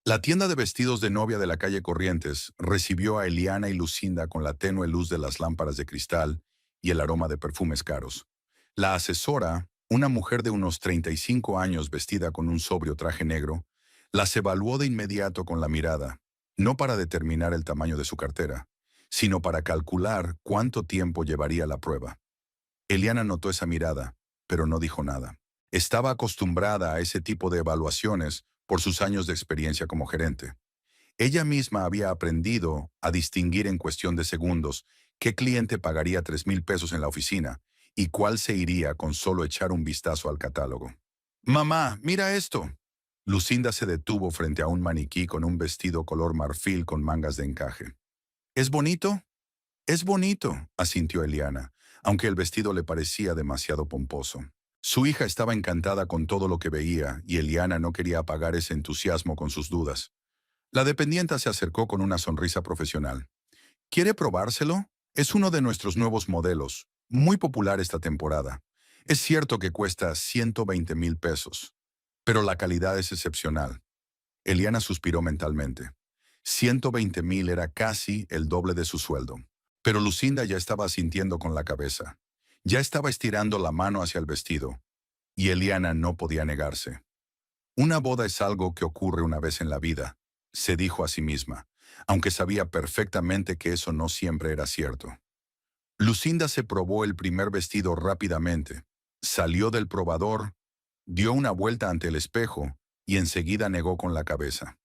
La tienda de vestidos de novia de la calle Corrientes recibió a Eliana y Lucinda con la tenue luz de las lámparas de cristal y el aroma de perfumes caros. La asesora, una mujer de unos 35 años vestida con un sobrio traje negro, las evaluó de inmediato con la mirada, no para determinar el tamaño de su cartera, sino para calcular cuánto tiempo llevaría la prueba. Eliana notó esa mirada, pero no dijo nada. Estaba acostumbrada a ese tipo de evaluaciones por sus años de experiencia como gerente. Ella misma había aprendido a distinguir en cuestión de segundos qué cliente pagaría 3,000 pesos en la oficina y cuál se iría con solo echar un vistazo al catálogo. «Mamá, mira esto». Lucinda se detuvo frente a un maniquí con un vestido color marfil con mangas de encaje. «¿Es bonito?» «Es bonito», asintió Eliana, aunque el vestido le parecía demasiado pomposo. Su hija estaba encantada con todo lo que veía y Eliana no quería apagar ese entusiasmo con sus dudas. La dependienta se acercó con una sonrisa profesional. ¿Quiere probárselo? Es uno de nuestros nuevos modelos, muy popular esta temporada. Es cierto que cuesta 120,000 pesos, pero la calidad es excepcional. Eliana suspiró mentalmente. 120,000 era casi el doble de su sueldo. Pero Lucinda ya estaba asintiendo con la cabeza. Ya estaba estirando la mano hacia el vestido. Y Eliana no podía negarse. Una boda es algo que ocurre una vez en la vida, se dijo a sí misma, aunque sabía perfectamente que eso no siempre era cierto. Lucinda se probó el primer vestido rápidamente. Salió del probador, dio una vuelta ante el espejo y enseguida negó con la cabeza.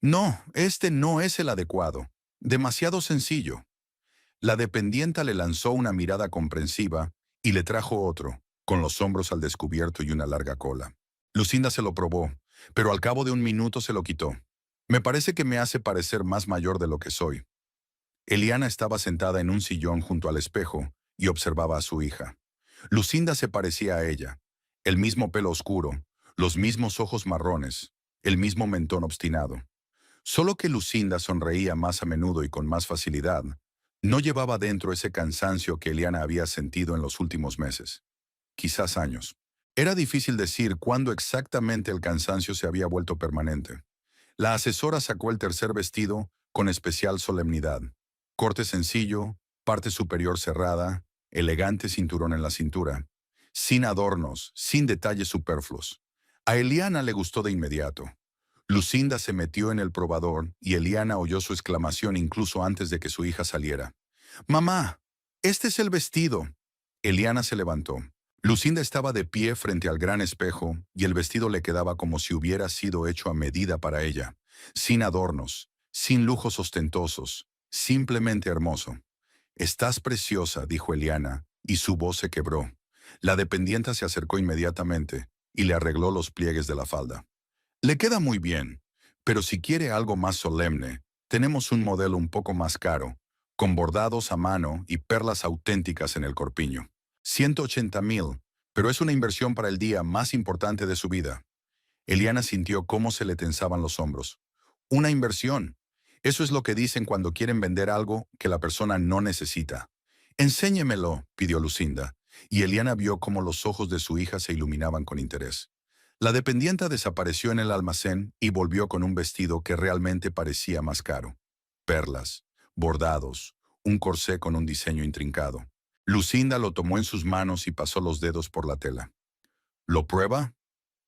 No, este no es el adecuado. Demasiado sencillo. La dependienta le lanzó una mirada comprensiva y le trajo otro, con los hombros al descubierto y una larga cola. Lucinda se lo probó, pero al cabo de un minuto se lo quitó. Me parece que me hace parecer más mayor de lo que soy. Eliana estaba sentada en un sillón junto al espejo y observaba a su hija. Lucinda se parecía a ella. El mismo pelo oscuro, los mismos ojos marrones, el mismo mentón obstinado. Solo que Lucinda sonreía más a menudo y con más facilidad. No llevaba dentro ese cansancio que Eliana había sentido en los últimos meses. Quizás años. Era difícil decir cuándo exactamente el cansancio se había vuelto permanente. La asesora sacó el tercer vestido con especial solemnidad. Corte sencillo, parte superior cerrada, elegante cinturón en la cintura. Sin adornos, sin detalles superfluos. A Eliana le gustó de inmediato. Lucinda se metió en el probador y Eliana oyó su exclamación incluso antes de que su hija saliera. «Mamá, este es el vestido». Eliana se levantó. Lucinda estaba de pie frente al gran espejo y el vestido le quedaba como si hubiera sido hecho a medida para ella, sin adornos, sin lujos ostentosos, simplemente hermoso. «Estás preciosa», dijo Eliana, y su voz se quebró. La dependienta se acercó inmediatamente y le arregló los pliegues de la falda. «Le queda muy bien, pero si quiere algo más solemne, tenemos un modelo un poco más caro, con bordados a mano y perlas auténticas en el corpiño. 180,000, pero es una inversión para el día más importante de su vida». Eliana sintió cómo se le tensaban los hombros. Una inversión. Eso es lo que dicen cuando quieren vender algo que la persona no necesita. «Enséñemelo», pidió Lucinda, y Eliana vio cómo los ojos de su hija se iluminaban con interés. La dependienta desapareció en el almacén y volvió con un vestido que realmente parecía más caro. Perlas, bordados, un corsé con un diseño intrincado. Lucinda lo tomó en sus manos y pasó los dedos por la tela. «¿Lo prueba?»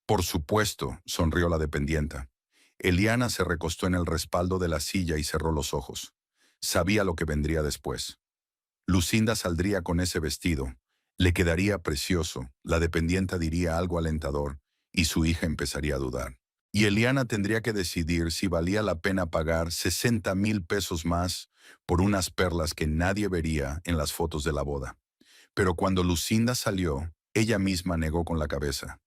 «Por supuesto», sonrió la dependienta. Eliana se recostó en el respaldo de la silla y cerró los ojos. Sabía lo que vendría después. Lucinda saldría con ese vestido. Le quedaría precioso, la dependienta diría algo alentador, y su hija empezaría a dudar. Y Eliana tendría que decidir si valía la pena pagar 60,000 pesos más por unas perlas que nadie vería en las fotos de la boda. Pero cuando Lucinda salió, ella misma negó con la cabeza.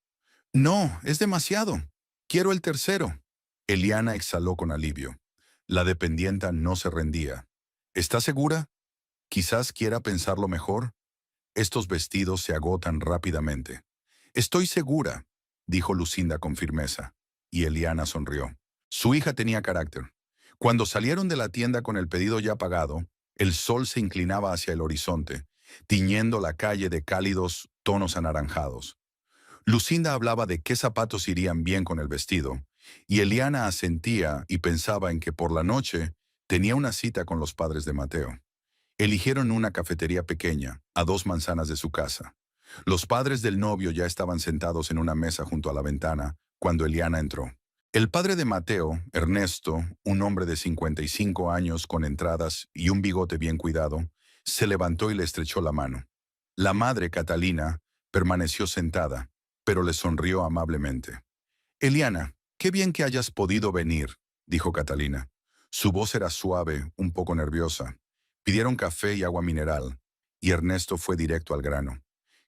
«No, es demasiado. Quiero el tercero». Eliana exhaló con alivio. La dependienta no se rendía. «¿Está segura? Quizás quiera pensarlo mejor. Estos vestidos se agotan rápidamente». «Estoy segura», dijo Lucinda con firmeza, y Eliana sonrió. Su hija tenía carácter. Cuando salieron de la tienda con el pedido ya pagado, el sol se inclinaba hacia el horizonte, tiñendo la calle de cálidos tonos anaranjados. Lucinda hablaba de qué zapatos irían bien con el vestido, Y Eliana asentía y pensaba en que por la noche tenía una cita con los padres de Mateo. Eligieron una cafetería pequeña, a 2 manzanas de su casa. Los padres del novio ya estaban sentados en una mesa junto a la ventana cuando Eliana entró. El padre de Mateo, Ernesto, un hombre de 55 años con entradas y un bigote bien cuidado, se levantó y le estrechó la mano. La madre, Catalina, permaneció sentada, pero le sonrió amablemente. Eliana, qué bien que hayas podido venir, dijo Catalina. Su voz era suave, un poco nerviosa. Pidieron café y agua mineral, y Ernesto fue directo al grano.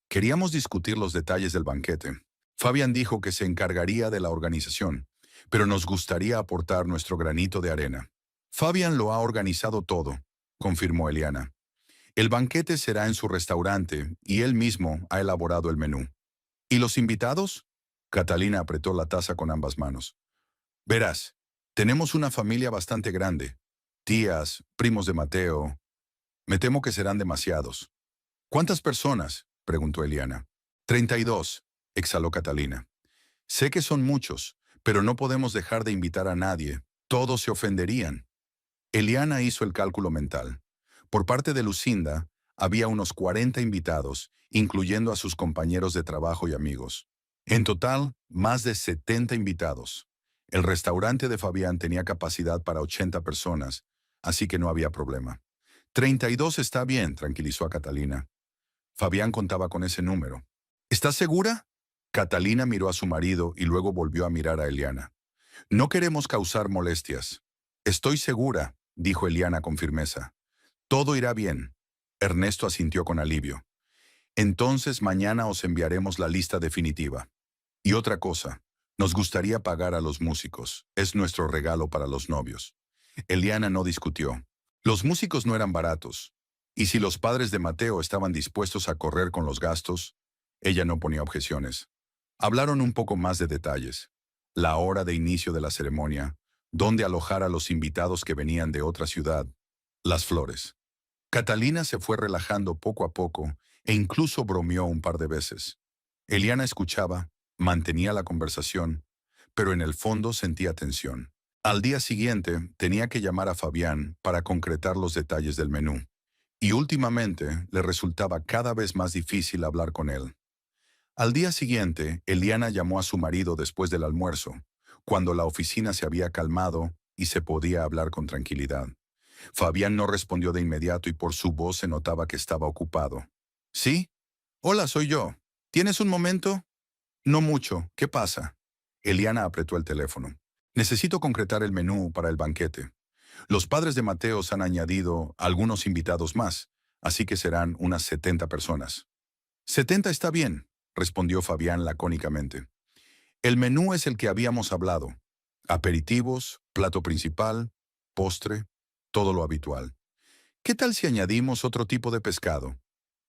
Queríamos discutir los detalles del banquete. Fabián dijo que se encargaría de la organización, pero nos gustaría aportar nuestro granito de arena. Fabián lo ha organizado todo, confirmó Eliana. El banquete será en su restaurante y él mismo ha elaborado el menú. ¿Y los invitados? Catalina apretó la taza con ambas manos. Verás, tenemos una familia bastante grande. Tías, primos de Mateo. Me temo que serán demasiados. ¿Cuántas personas? Preguntó Eliana. 32, exhaló Catalina. Sé que son muchos, pero no podemos dejar de invitar a nadie. Todos se ofenderían. Eliana hizo el cálculo mental. Por parte de Lucinda, había unos 40 invitados, incluyendo a sus compañeros de trabajo y amigos. En total, más de 70 invitados. El restaurante de Fabián tenía capacidad para 80 personas, así que no había problema. 32 está bien, tranquilizó a Catalina. Fabián contaba con ese número. ¿Estás segura? Catalina miró a su marido y luego volvió a mirar a Eliana. No queremos causar molestias. Estoy segura, dijo Eliana con firmeza. Todo irá bien. Ernesto asintió con alivio. Entonces mañana os enviaremos la lista definitiva. Y otra cosa, nos gustaría pagar a los músicos. Es nuestro regalo para los novios. Eliana no discutió. Los músicos no eran baratos. Y si los padres de Mateo estaban dispuestos a correr con los gastos, ella no ponía objeciones. Hablaron un poco más de detalles. La hora de inicio de la ceremonia, dónde alojar a los invitados que venían de otra ciudad, las flores. Catalina se fue relajando poco a poco e incluso bromeó un par de veces. Eliana escuchaba, mantenía la conversación, pero en el fondo sentía tensión. Al día siguiente tenía que llamar a Fabián para concretar los detalles del menú. Y últimamente le resultaba cada vez más difícil hablar con él. Al día siguiente, Eliana llamó a su marido después del almuerzo, cuando la oficina se había calmado y se podía hablar con tranquilidad. Fabián no respondió de inmediato y por su voz se notaba que estaba ocupado. ¿Sí? Hola, soy yo. ¿Tienes un momento? No mucho. ¿Qué pasa? Eliana apretó el teléfono. Necesito concretar el menú para el banquete. Los padres de Mateos han añadido algunos invitados más, así que serán unas 70 personas. 70 está bien, respondió Fabián lacónicamente. El menú es el que habíamos hablado. Aperitivos, plato principal, postre, todo lo habitual. ¿Qué tal si añadimos otro tipo de pescado?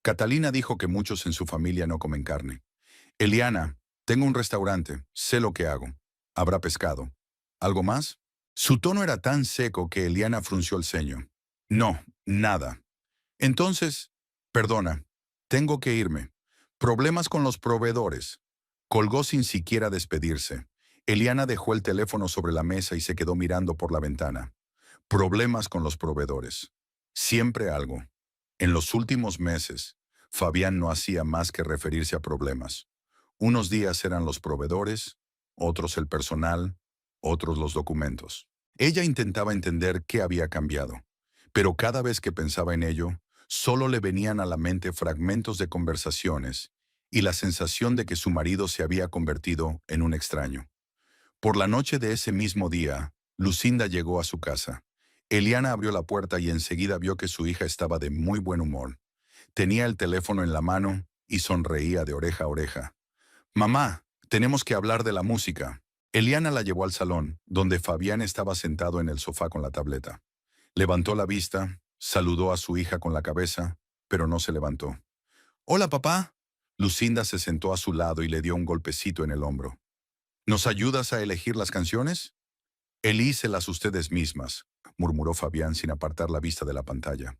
Catalina dijo que muchos en su familia no comen carne. Eliana, tengo un restaurante, sé lo que hago. Habrá pescado. ¿Algo más? Su tono era tan seco que Eliana frunció el ceño. No, nada. Entonces, perdona, tengo que irme. Problemas con los proveedores. Colgó sin siquiera despedirse. Eliana dejó el teléfono sobre la mesa y se quedó mirando por la ventana. Problemas con los proveedores. Siempre algo. En los últimos meses, Fabián no hacía más que referirse a problemas. Unos días eran los proveedores, otros el personal, otros los documentos. Ella intentaba entender qué había cambiado, pero cada vez que pensaba en ello, solo le venían a la mente fragmentos de conversaciones y la sensación de que su marido se había convertido en un extraño. Por la noche de ese mismo día, Lucinda llegó a su casa. Eliana abrió la puerta y enseguida vio que su hija estaba de muy buen humor. Tenía el teléfono en la mano y sonreía de oreja a oreja. «Mamá, tenemos que hablar de la música». Eliana la llevó al salón, donde Fabián estaba sentado en el sofá con la tableta. Levantó la vista, saludó a su hija con la cabeza, pero no se levantó. «Hola, papá». Lucinda se sentó a su lado y le dio un golpecito en el hombro. «¿Nos ayudas a elegir las canciones?» «Elícelas ustedes mismas», murmuró Fabián sin apartar la vista de la pantalla.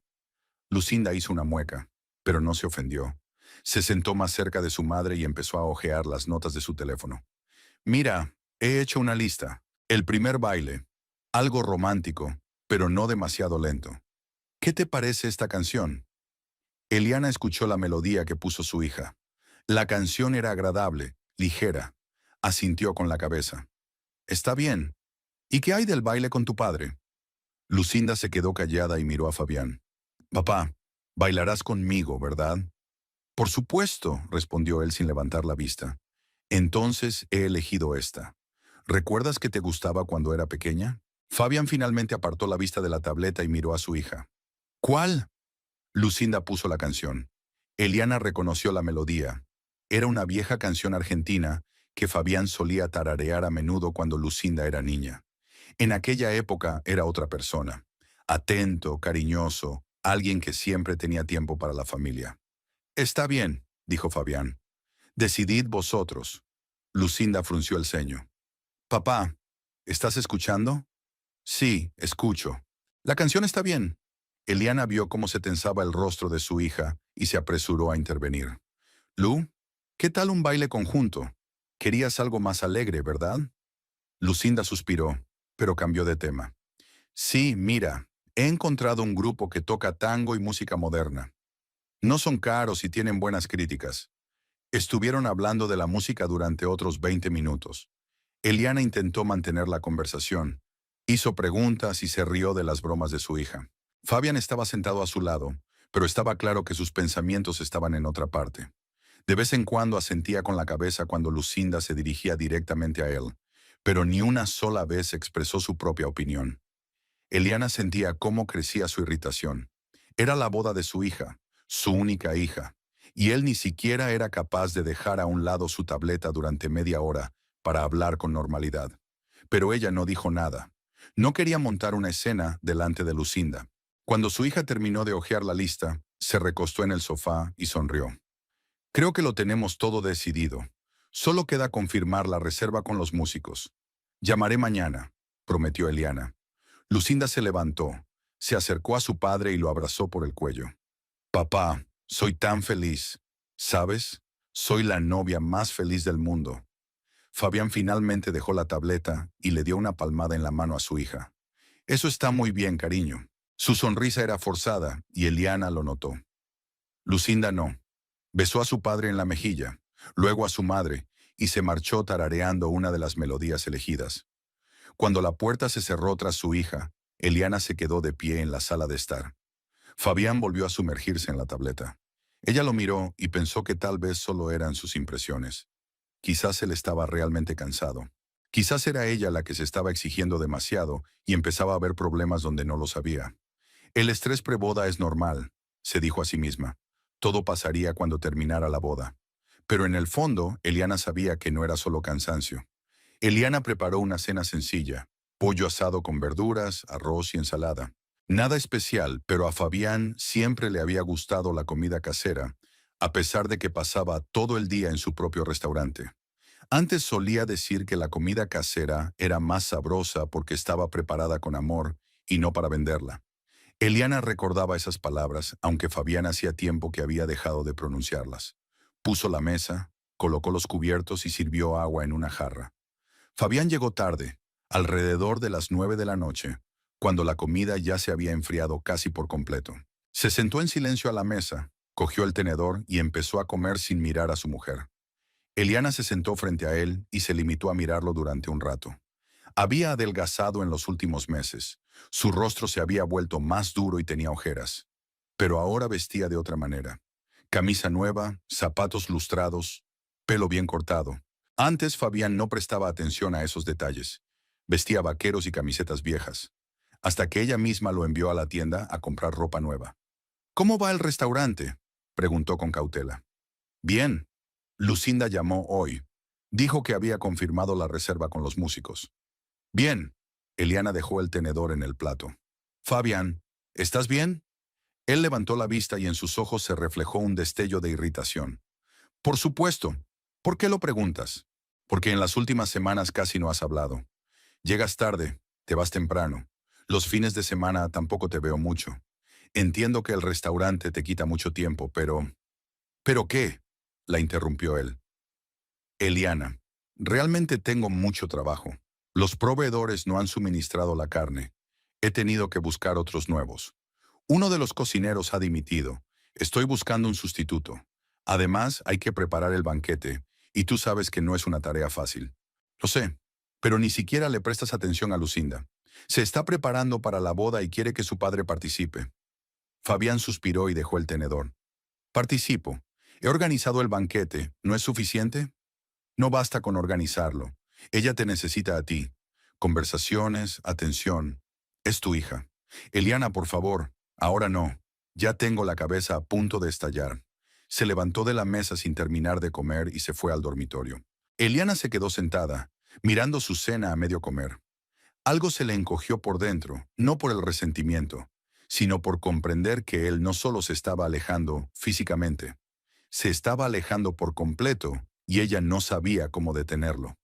Lucinda hizo una mueca, pero no se ofendió. Se sentó más cerca de su madre y empezó a hojear las notas de su teléfono. «Mira, he hecho una lista. El primer baile. Algo romántico, pero no demasiado lento. ¿Qué te parece esta canción? Eliana escuchó la melodía que puso su hija. La canción era agradable, ligera. Asintió con la cabeza. Está bien. ¿Y qué hay del baile con tu padre? Lucinda se quedó callada y miró a Fabián. Papá, bailarás conmigo, ¿verdad? Por supuesto, respondió él sin levantar la vista. Entonces he elegido esta. ¿Recuerdas que te gustaba cuando era pequeña? Fabián finalmente apartó la vista de la tableta y miró a su hija. ¿Cuál? Lucinda puso la canción. Eliana reconoció la melodía. Era una vieja canción argentina que Fabián solía tararear a menudo cuando Lucinda era niña. En aquella época era otra persona. Atento, cariñoso, alguien que siempre tenía tiempo para la familia. Está bien, dijo Fabián. Decidid vosotros. Lucinda frunció el ceño. Papá, ¿estás escuchando? Sí, escucho. La canción está bien. Eliana vio cómo se tensaba el rostro de su hija y se apresuró a intervenir. Lu, ¿qué tal un baile conjunto? Querías algo más alegre, ¿verdad? Lucinda suspiró, pero cambió de tema. Sí, mira, he encontrado un grupo que toca tango y música moderna. No son caros y tienen buenas críticas. Estuvieron hablando de la música durante otros 20 minutos. Eliana intentó mantener la conversación. Hizo preguntas y se rió de las bromas de su hija. Fabián estaba sentado a su lado, pero estaba claro que sus pensamientos estaban en otra parte. De vez en cuando asentía con la cabeza cuando Lucinda se dirigía directamente a él, pero ni una sola vez expresó su propia opinión. Eliana sentía cómo crecía su irritación. Era la boda de su hija, su única hija, y él ni siquiera era capaz de dejar a un lado su tableta durante media hora para hablar con normalidad. Pero ella no dijo nada. No quería montar una escena delante de Lucinda. Cuando su hija terminó de hojear la lista, se recostó en el sofá y sonrió. Creo que lo tenemos todo decidido. Solo queda confirmar la reserva con los músicos. Llamaré mañana, prometió Eliana. Lucinda se levantó, se acercó a su padre y lo abrazó por el cuello. Papá, soy tan feliz. ¿Sabes? Soy la novia más feliz del mundo. Fabián finalmente dejó la tableta y le dio una palmada en la mano a su hija. Eso está muy bien, cariño. Su sonrisa era forzada y Eliana lo notó. Lucinda no. Besó a su padre en la mejilla, luego a su madre, y se marchó tarareando una de las melodías elegidas. Cuando la puerta se cerró tras su hija, Eliana se quedó de pie en la sala de estar. Fabián volvió a sumergirse en la tableta. Ella lo miró y pensó que tal vez solo eran sus impresiones. Quizás él estaba realmente cansado. Quizás era ella la que se estaba exigiendo demasiado y empezaba a haber problemas donde no lo sabía. El estrés preboda es normal, se dijo a sí misma. Todo pasaría cuando terminara la boda. Pero en el fondo, Eliana sabía que no era solo cansancio. Eliana preparó una cena sencilla, pollo asado con verduras, arroz y ensalada. Nada especial, pero a Fabián siempre le había gustado la comida casera, a pesar de que pasaba todo el día en su propio restaurante. Antes solía decir que la comida casera era más sabrosa porque estaba preparada con amor y no para venderla. Eliana recordaba esas palabras, aunque Fabián hacía tiempo que había dejado de pronunciarlas. Puso la mesa, colocó los cubiertos y sirvió agua en una jarra. Fabián llegó tarde, alrededor de las 9 de la noche, cuando la comida ya se había enfriado casi por completo. Se sentó en silencio a la mesa, cogió el tenedor y empezó a comer sin mirar a su mujer. Eliana se sentó frente a él y se limitó a mirarlo durante un rato. Había adelgazado en los últimos meses. Su rostro se había vuelto más duro y tenía ojeras. Pero ahora vestía de otra manera. Camisa nueva, zapatos lustrados, pelo bien cortado. Antes Fabián no prestaba atención a esos detalles. Vestía vaqueros y camisetas viejas. Hasta que ella misma lo envió a la tienda a comprar ropa nueva. ¿Cómo va el restaurante?, preguntó con cautela. Bien. Lucinda llamó hoy. Dijo que había confirmado la reserva con los músicos. Bien. Eliana dejó el tenedor en el plato. Fabián, ¿estás bien? Él levantó la vista y en sus ojos se reflejó un destello de irritación. Por supuesto. ¿Por qué lo preguntas? Porque en las últimas semanas casi no has hablado. Llegas tarde, te vas temprano. Los fines de semana tampoco te veo mucho. Entiendo que el restaurante te quita mucho tiempo, pero... ¿Pero qué?, la interrumpió él. Eliana, realmente tengo mucho trabajo. Los proveedores no han suministrado la carne. He tenido que buscar otros nuevos. Uno de los cocineros ha dimitido. Estoy buscando un sustituto. Además, hay que preparar el banquete, y tú sabes que no es una tarea fácil. Lo sé, pero ni siquiera le prestas atención a Lucinda. Se está preparando para la boda y quiere que su padre participe. Fabián suspiró y dejó el tenedor. Participo. He organizado el banquete. ¿No es suficiente? No basta con organizarlo. Ella te necesita a ti. Conversaciones, atención. Es tu hija. Eliana, por favor. Ahora no. Ya tengo la cabeza a punto de estallar. Se levantó de la mesa sin terminar de comer y se fue al dormitorio. Eliana se quedó sentada, mirando su cena a medio comer. Algo se le encogió por dentro, no por el resentimiento, sino por comprender que él no solo se estaba alejando físicamente, se estaba alejando por completo y ella no sabía cómo detenerlo.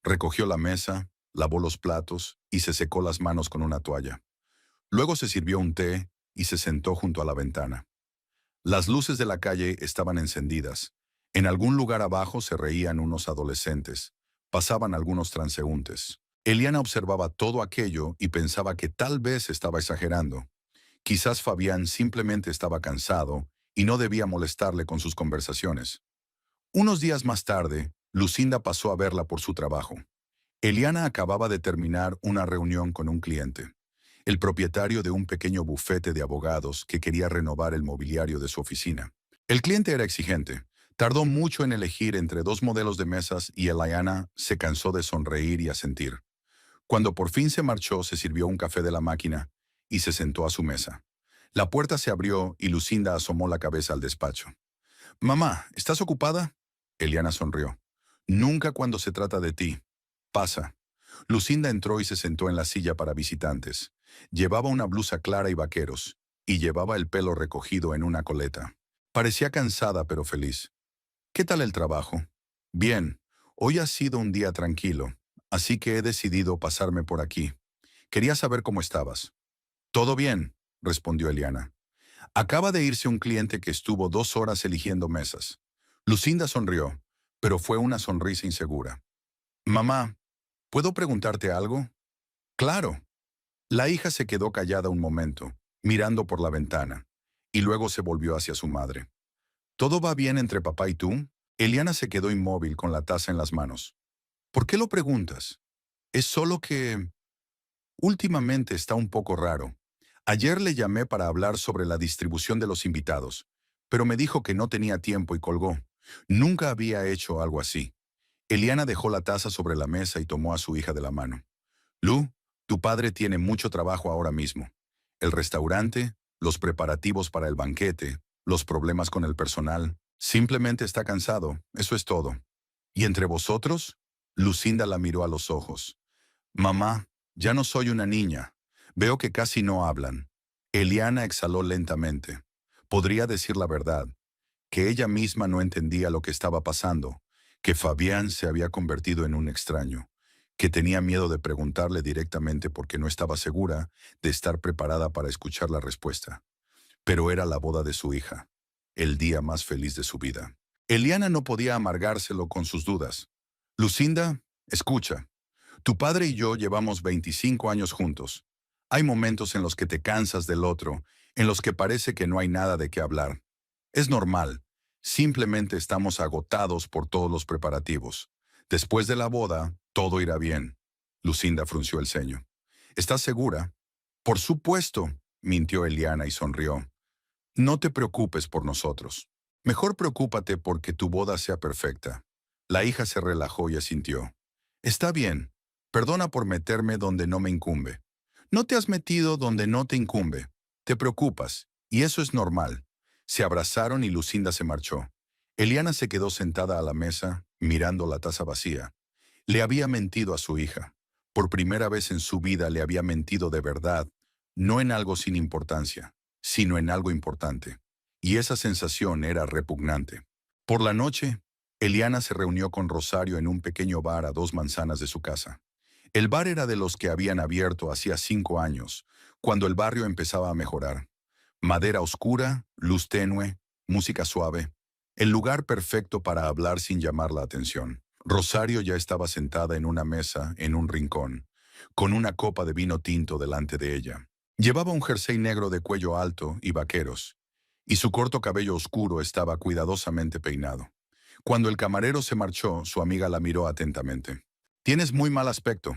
Recogió la mesa, lavó los platos y se secó las manos con una toalla. Luego se sirvió un té y se sentó junto a la ventana. Las luces de la calle estaban encendidas. En algún lugar abajo se reían unos adolescentes. Pasaban algunos transeúntes. Eliana observaba todo aquello y pensaba que tal vez estaba exagerando. Quizás Fabián simplemente estaba cansado y no debía molestarle con sus conversaciones. Unos días más tarde, Lucinda pasó a verla por su trabajo. Eliana acababa de terminar una reunión con un cliente, el propietario de un pequeño bufete de abogados que quería renovar el mobiliario de su oficina. El cliente era exigente. Tardó mucho en elegir entre dos modelos de mesas y Eliana se cansó de sonreír y asentir. Cuando por fin se marchó, se sirvió un café de la máquina y se sentó a su mesa. La puerta se abrió y Lucinda asomó la cabeza al despacho. «Mamá, ¿estás ocupada?» Eliana sonrió. «Nunca cuando se trata de ti. Pasa». Lucinda entró y se sentó en la silla para visitantes. Llevaba una blusa clara y vaqueros, y llevaba el pelo recogido en una coleta. Parecía cansada pero feliz. «¿Qué tal el trabajo?» «Bien. Hoy ha sido un día tranquilo, así que he decidido pasarme por aquí. Quería saber cómo estabas». «Todo bien», respondió Eliana. «Acaba de irse un cliente que estuvo 2 horas eligiendo mesas». Lucinda sonrió, pero fue una sonrisa insegura. «Mamá, ¿puedo preguntarte algo?» «Claro». La hija se quedó callada un momento, mirando por la ventana, y luego se volvió hacia su madre. «¿Todo va bien entre papá y tú?» Eliana se quedó inmóvil con la taza en las manos. «¿Por qué lo preguntas?» «Es solo que últimamente está un poco raro. Ayer le llamé para hablar sobre la distribución de los invitados, pero me dijo que no tenía tiempo y colgó. Nunca había hecho algo así». Eliana dejó la taza sobre la mesa y tomó a su hija de la mano. «Lu, tu padre tiene mucho trabajo ahora mismo. El restaurante, los preparativos para el banquete, los problemas con el personal. Simplemente está cansado, eso es todo. ¿Y entre vosotros?» Lucinda la miró a los ojos. «Mamá, ya no soy una niña. Veo que casi no hablan». Eliana exhaló lentamente. Podría decir la verdad, que ella misma no entendía lo que estaba pasando, que Fabián se había convertido en un extraño, que tenía miedo de preguntarle directamente porque no estaba segura de estar preparada para escuchar la respuesta. Pero era la boda de su hija, el día más feliz de su vida. Eliana no podía amargárselo con sus dudas. «Lucinda, escucha. Tu padre y yo llevamos 25 años juntos. Hay momentos en los que te cansas del otro, en los que parece que no hay nada de qué hablar. Es normal. Simplemente estamos agotados por todos los preparativos. Después de la boda, todo irá bien». Lucinda frunció el ceño. «¿Estás segura?» «Por supuesto», mintió Eliana y sonrió. «No te preocupes por nosotros. Mejor preocúpate porque tu boda sea perfecta». La hija se relajó y asintió. «Está bien. Perdona por meterme donde no me incumbe». «No te has metido donde no te incumbe. Te preocupas, y eso es normal». Se abrazaron y Lucinda se marchó. Eliana se quedó sentada a la mesa, mirando la taza vacía. Le había mentido a su hija. Por primera vez en su vida le había mentido de verdad, no en algo sin importancia, sino en algo importante. Y esa sensación era repugnante. Por la noche, Eliana se reunió con Rosario en un pequeño bar a 2 manzanas de su casa. El bar era de los que habían abierto hacía 5 años, cuando el barrio empezaba a mejorar. Madera oscura, luz tenue, música suave. El lugar perfecto para hablar sin llamar la atención. Rosario ya estaba sentada en una mesa en un rincón, con una copa de vino tinto delante de ella. Llevaba un jersey negro de cuello alto y vaqueros, y su corto cabello oscuro estaba cuidadosamente peinado. Cuando el camarero se marchó, su amiga la miró atentamente. «Tienes muy mal aspecto».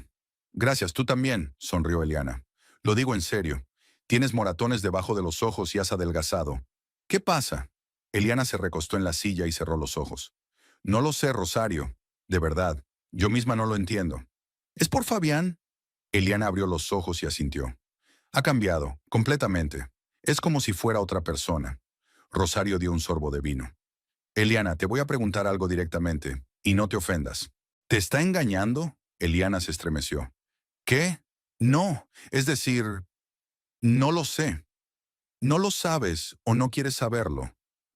«Gracias, tú también», sonrió Eliana. «Lo digo en serio. Tienes moratones debajo de los ojos y has adelgazado». «¿Qué pasa?» Eliana se recostó en la silla y cerró los ojos. «No lo sé, Rosario. De verdad. Yo misma no lo entiendo». «¿Es por Fabián?» Eliana abrió los ojos y asintió. «Ha cambiado, completamente. Es como si fuera otra persona». Rosario dio un sorbo de vino. «Eliana, te voy a preguntar algo directamente, y no te ofendas. ¿Te está engañando?» Eliana se estremeció. «¿Qué? No, es decir, no lo sé. No lo sabes o no quieres saberlo.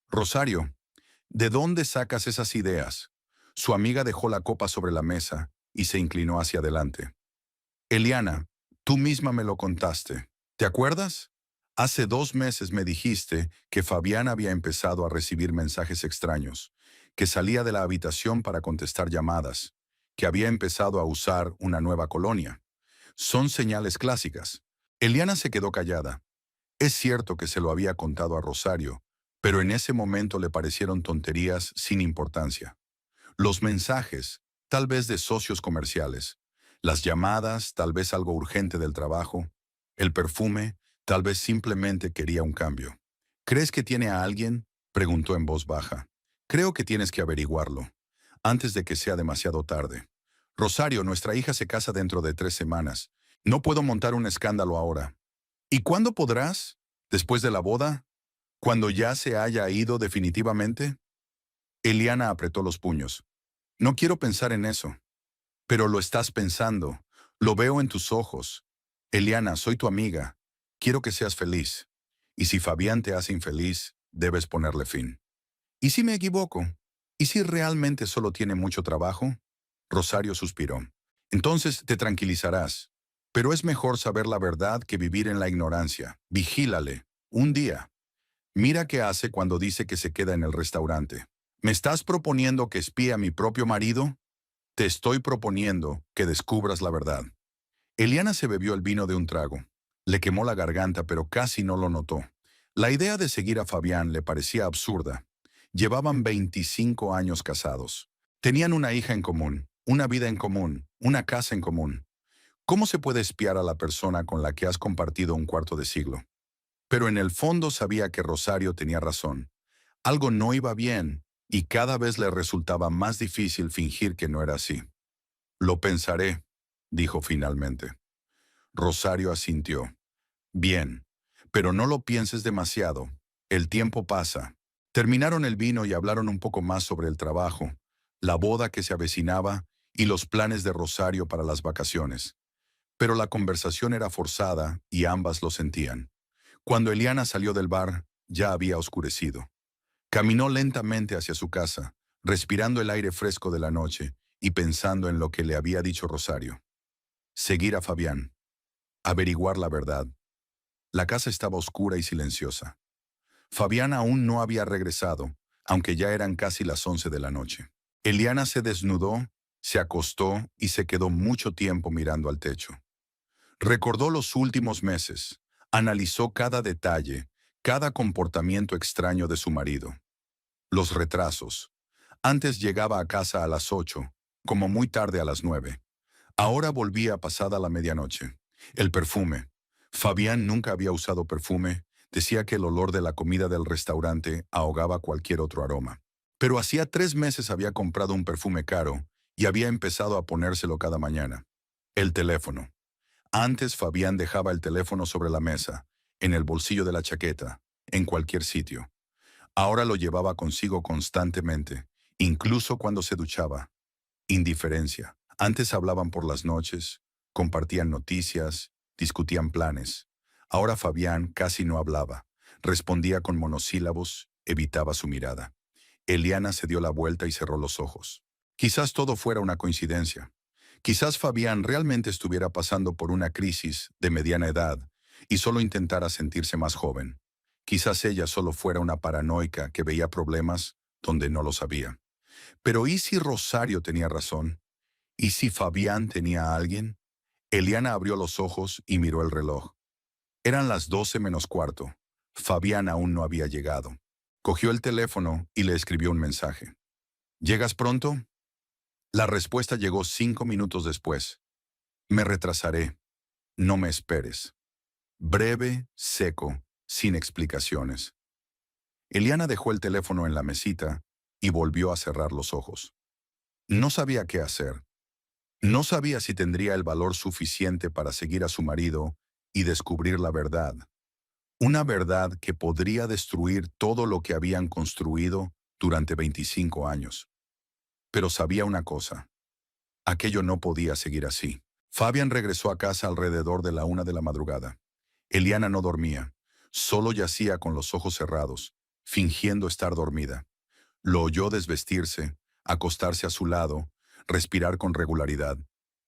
Rosario, ¿de dónde sacas esas ideas?» Su amiga dejó la copa sobre la mesa y se inclinó hacia adelante. «Eliana, tú misma me lo contaste. ¿Te acuerdas? Hace 2 meses me dijiste que Fabián había empezado a recibir mensajes extraños, que salía de la habitación para contestar llamadas, que había empezado a usar una nueva colonia. Son señales clásicas». Eliana se quedó callada. Es cierto que se lo había contado a Rosario, pero en ese momento le parecieron tonterías sin importancia. Los mensajes, tal vez de socios comerciales. Las llamadas, tal vez algo urgente del trabajo. El perfume, tal vez simplemente quería un cambio. «¿Crees que tiene a alguien?», preguntó en voz baja. «Creo que tienes que averiguarlo, antes de que sea demasiado tarde. Rosario, nuestra hija se casa dentro de 3 semanas. No puedo montar un escándalo ahora». «¿Y cuándo podrás? ¿Después de la boda? ¿Cuando ya se haya ido definitivamente?» Eliana apretó los puños. «No quiero pensar en eso». «Pero lo estás pensando. Lo veo en tus ojos. Eliana, soy tu amiga. Quiero que seas feliz. Y si Fabián te hace infeliz, debes ponerle fin». «¿Y si me equivoco? ¿Y si realmente solo tiene mucho trabajo?» Rosario suspiró. «Entonces te tranquilizarás. Pero es mejor saber la verdad que vivir en la ignorancia. Vigílale. Un día. Mira qué hace cuando dice que se queda en el restaurante. ¿Me estás proponiendo que espíe a mi propio marido? Te estoy proponiendo que descubras la verdad». Eliana se bebió el vino de un trago. Le quemó la garganta, pero casi no lo notó. La idea de seguir a Fabián le parecía absurda. Llevaban 25 años casados. Tenían una hija en común, una vida en común, una casa en común. ¿Cómo se puede espiar a la persona con la que has compartido un cuarto de siglo? Pero en el fondo sabía que Rosario tenía razón. Algo no iba bien, y cada vez le resultaba más difícil fingir que no era así. «Lo pensaré», dijo finalmente. Rosario asintió. «Bien, pero no lo pienses demasiado. El tiempo pasa». Terminaron el vino y hablaron un poco más sobre el trabajo, la boda que se avecinaba y los planes de Rosario para las vacaciones. Pero la conversación era forzada y ambas lo sentían. Cuando Eliana salió del bar, ya había oscurecido. Caminó lentamente hacia su casa, respirando el aire fresco de la noche y pensando en lo que le había dicho Rosario. Seguir a Fabián. Averiguar la verdad. La casa estaba oscura y silenciosa. Fabián aún no había regresado, aunque ya eran casi las 11 de la noche. Eliana se desnudó, se acostó y se quedó mucho tiempo mirando al techo. Recordó los últimos meses, analizó cada detalle, cada comportamiento extraño de su marido. Los retrasos. Antes llegaba a casa a las 8, como muy tarde a las 9. Ahora volvía pasada la medianoche. El perfume. Fabián nunca había usado perfume. Decía que el olor de la comida del restaurante ahogaba cualquier otro aroma. Pero hacía 3 meses había comprado un perfume caro y había empezado a ponérselo cada mañana. El teléfono. Antes Fabián dejaba el teléfono sobre la mesa, en el bolsillo de la chaqueta, en cualquier sitio. Ahora lo llevaba consigo constantemente, incluso cuando se duchaba. Indiferencia. Antes hablaban por las noches, compartían noticias, discutían planes. Ahora Fabián casi no hablaba, respondía con monosílabos, evitaba su mirada. Eliana se dio la vuelta y cerró los ojos. Quizás todo fuera una coincidencia. Quizás Fabián realmente estuviera pasando por una crisis de mediana edad y solo intentara sentirse más joven. Quizás ella solo fuera una paranoica que veía problemas donde no los había. Pero ¿y si Rosario tenía razón? ¿Y si Fabián tenía a alguien? Eliana abrió los ojos y miró el reloj. Eran las 12 menos cuarto. Fabián aún no había llegado. Cogió el teléfono y le escribió un mensaje. ¿Llegas pronto? La respuesta llegó 5 minutos después. Me retrasaré. No me esperes. Breve, seco, sin explicaciones. Eliana dejó el teléfono en la mesita y volvió a cerrar los ojos. No sabía qué hacer. No sabía si tendría el valor suficiente para seguir a su marido y descubrir la verdad. Una verdad que podría destruir todo lo que habían construido durante 25 años. Pero sabía una cosa. Aquello no podía seguir así. Fabián regresó a casa alrededor de la 1 de la madrugada. Eliana no dormía. Solo yacía con los ojos cerrados, fingiendo estar dormida. Lo oyó desvestirse, acostarse a su lado, respirar con regularidad.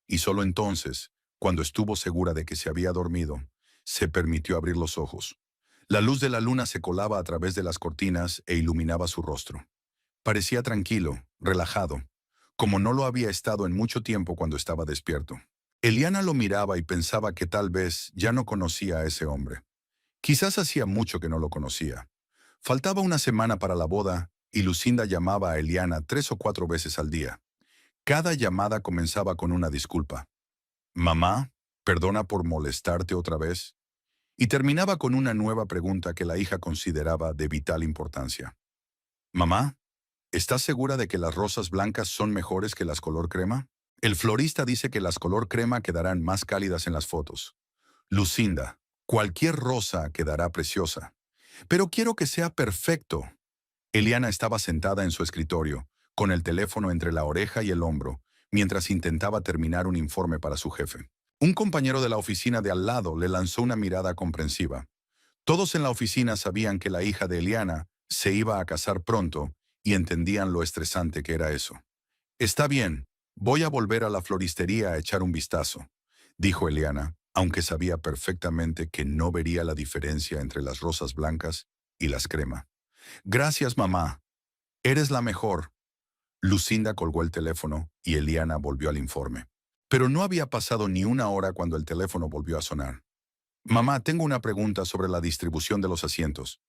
Y solo entonces, cuando estuvo segura de que se había dormido, se permitió abrir los ojos. La luz de la luna se colaba a través de las cortinas e iluminaba su rostro. Parecía tranquilo, relajado, como no lo había estado en mucho tiempo cuando estaba despierto. Eliana lo miraba y pensaba que tal vez ya no conocía a ese hombre. Quizás hacía mucho que no lo conocía. Faltaba una semana para la boda y Lucinda llamaba a Eliana 3 o 4 veces al día. Cada llamada comenzaba con una disculpa. Mamá, perdona por molestarte otra vez. Y terminaba con una nueva pregunta que la hija consideraba de vital importancia. Mamá, ¿estás segura de que las rosas blancas son mejores que las color crema? El florista dice que las color crema quedarán más cálidas en las fotos. Lucinda, cualquier rosa quedará preciosa. Pero quiero que sea perfecto. Eliana estaba sentada en su escritorio, con el teléfono entre la oreja y el hombro, mientras intentaba terminar un informe para su jefe. Un compañero de la oficina de al lado le lanzó una mirada comprensiva. Todos en la oficina sabían que la hija de Eliana se iba a casar pronto y entendían lo estresante que era eso. Está bien, voy a volver a la floristería a echar un vistazo, dijo Eliana, aunque sabía perfectamente que no vería la diferencia entre las rosas blancas y las crema. Gracias, mamá. Eres la mejor. Lucinda colgó el teléfono y Eliana volvió al informe. Pero no había pasado ni una hora cuando el teléfono volvió a sonar. Mamá, tengo una pregunta sobre la distribución de los asientos.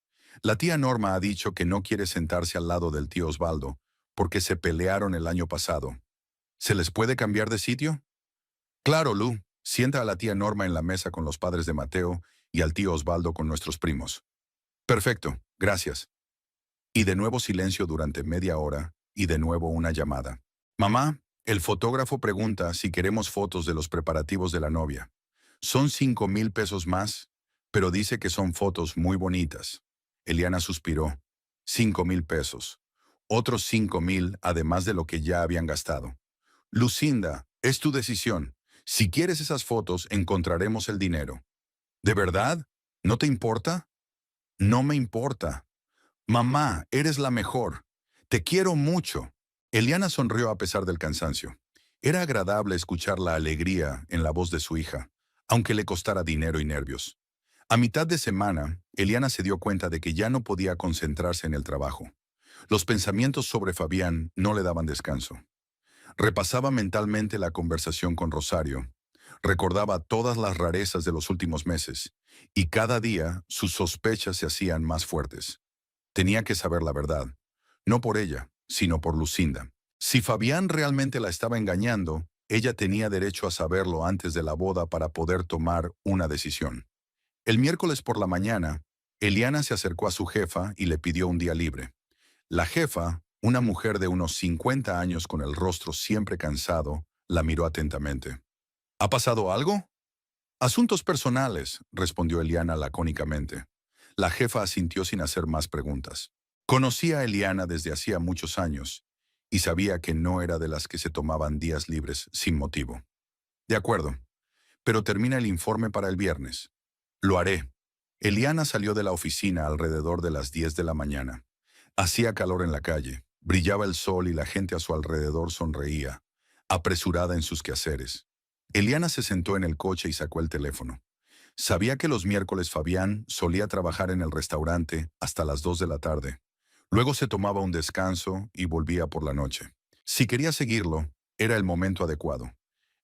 La tía Norma ha dicho que no quiere sentarse al lado del tío Osvaldo porque se pelearon el año pasado. ¿Se les puede cambiar de sitio? Claro, Lu. Sienta a la tía Norma en la mesa con los padres de Mateo y al tío Osvaldo con nuestros primos. Perfecto, gracias. Y de nuevo silencio durante media hora y de nuevo una llamada. Mamá, el fotógrafo pregunta si queremos fotos de los preparativos de la novia. Son 5,000 pesos más, pero dice que son fotos muy bonitas. Eliana suspiró. 5,000 pesos. Otros 5,000 además de lo que ya habían gastado. Lucinda, es tu decisión. Si quieres esas fotos, encontraremos el dinero. ¿De verdad? ¿No te importa? No me importa. Mamá, eres la mejor. Te quiero mucho. Eliana sonrió a pesar del cansancio. Era agradable escuchar la alegría en la voz de su hija, aunque le costara dinero y nervios. A mitad de semana, Eliana se dio cuenta de que ya no podía concentrarse en el trabajo. Los pensamientos sobre Fabián no le daban descanso. Repasaba mentalmente la conversación con Rosario. Recordaba todas las rarezas de los últimos meses, y cada día sus sospechas se hacían más fuertes. Tenía que saber la verdad, no por ella, sino por Lucinda. Si Fabián realmente la estaba engañando, ella tenía derecho a saberlo antes de la boda para poder tomar una decisión. El miércoles por la mañana, Eliana se acercó a su jefa y le pidió un día libre. La jefa, una mujer de unos 50 años con el rostro siempre cansado, la miró atentamente. ¿Ha pasado algo? Asuntos personales, respondió Eliana lacónicamente. La jefa asintió sin hacer más preguntas. Conocía a Eliana desde hacía muchos años y sabía que no era de las que se tomaban días libres sin motivo. De acuerdo, pero termina el informe para el viernes. Lo haré. Eliana salió de la oficina alrededor de las 10 de la mañana. Hacía calor en la calle, brillaba el sol y la gente a su alrededor sonreía, apresurada en sus quehaceres. Eliana se sentó en el coche y sacó el teléfono. Sabía que los miércoles Fabián solía trabajar en el restaurante hasta las 2 de la tarde. Luego se tomaba un descanso y volvía por la noche. Si quería seguirlo, era el momento adecuado.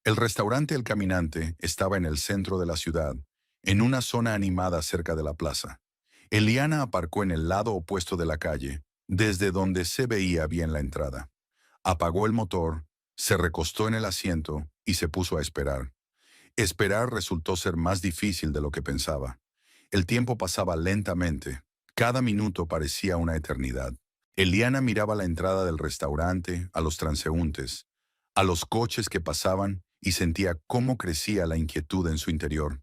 El restaurante El Caminante estaba en el centro de la ciudad, en una zona animada cerca de la plaza. Eliana aparcó en el lado opuesto de la calle, desde donde se veía bien la entrada. Apagó el motor, se recostó en el asiento y se puso a esperar. Esperar resultó ser más difícil de lo que pensaba. El tiempo pasaba lentamente. Cada minuto parecía una eternidad. Eliana miraba la entrada del restaurante, a los transeúntes, a los coches que pasaban y sentía cómo crecía la inquietud en su interior.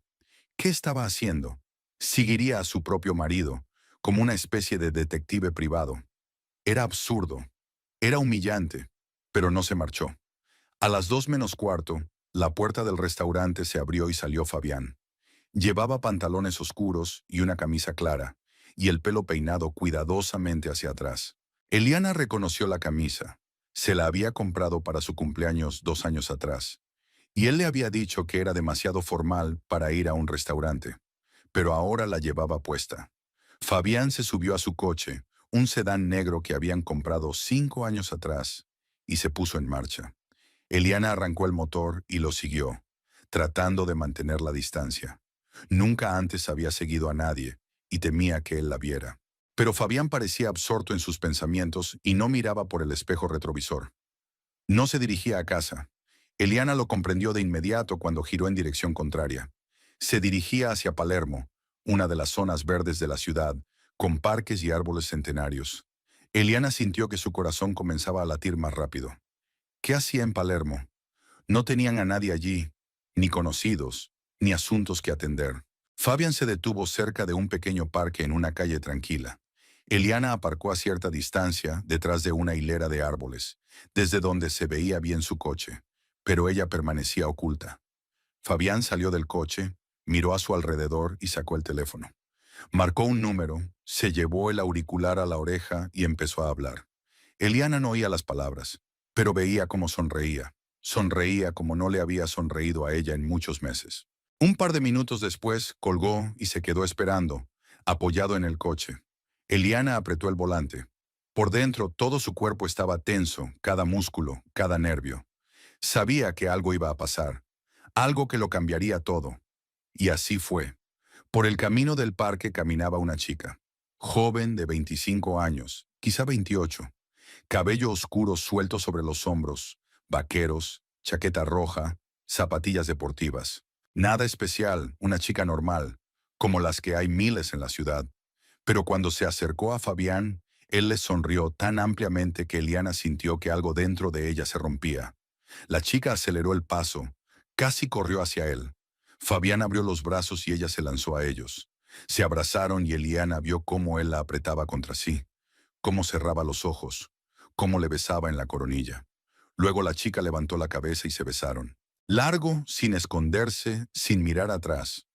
¿Qué estaba haciendo? Seguiría a su propio marido, como una especie de detective privado. Era absurdo, era humillante, pero no se marchó. A las 2 menos cuarto, la puerta del restaurante se abrió y salió Fabián. Llevaba pantalones oscuros y una camisa clara, y el pelo peinado cuidadosamente hacia atrás. Eliana reconoció la camisa. Se la había comprado para su cumpleaños 2 años atrás, y él le había dicho que era demasiado formal para ir a un restaurante, pero ahora la llevaba puesta. Fabián se subió a su coche, un sedán negro que habían comprado 5 años atrás, y se puso en marcha. Eliana arrancó el motor y lo siguió, tratando de mantener la distancia. Nunca antes había seguido a nadie y temía que él la viera. Pero Fabián parecía absorto en sus pensamientos y no miraba por el espejo retrovisor. No se dirigía a casa. Eliana lo comprendió de inmediato cuando giró en dirección contraria. Se dirigía hacia Palermo, una de las zonas verdes de la ciudad, con parques y árboles centenarios. Eliana sintió que su corazón comenzaba a latir más rápido. ¿Qué hacía en Palermo? No tenían a nadie allí, ni conocidos, ni asuntos que atender. Fabián se detuvo cerca de un pequeño parque en una calle tranquila. Eliana aparcó a cierta distancia detrás de una hilera de árboles, desde donde se veía bien su coche, pero ella permanecía oculta. Fabián salió del coche, miró a su alrededor y sacó el teléfono. Marcó un número, se llevó el auricular a la oreja y empezó a hablar. Eliana no oía las palabras, pero veía cómo sonreía. Sonreía como no le había sonreído a ella en muchos meses. Un par de minutos después, colgó y se quedó esperando, apoyado en el coche. Eliana apretó el volante. Por dentro, todo su cuerpo estaba tenso, cada músculo, cada nervio. Sabía que algo iba a pasar, algo que lo cambiaría todo. Y así fue. Por el camino del parque caminaba una chica, joven de 25 años, quizá 28, cabello oscuro suelto sobre los hombros, vaqueros, chaqueta roja, zapatillas deportivas. Nada especial, una chica normal, como las que hay miles en la ciudad. Pero cuando se acercó a Fabián, él le sonrió tan ampliamente que Eliana sintió que algo dentro de ella se rompía. La chica aceleró el paso, casi corrió hacia él. Fabián abrió los brazos y ella se lanzó a ellos. Se abrazaron y Eliana vio cómo él la apretaba contra sí, cómo cerraba los ojos, cómo le besaba en la coronilla. Luego la chica levantó la cabeza y se besaron. Largo, sin esconderse, sin mirar atrás,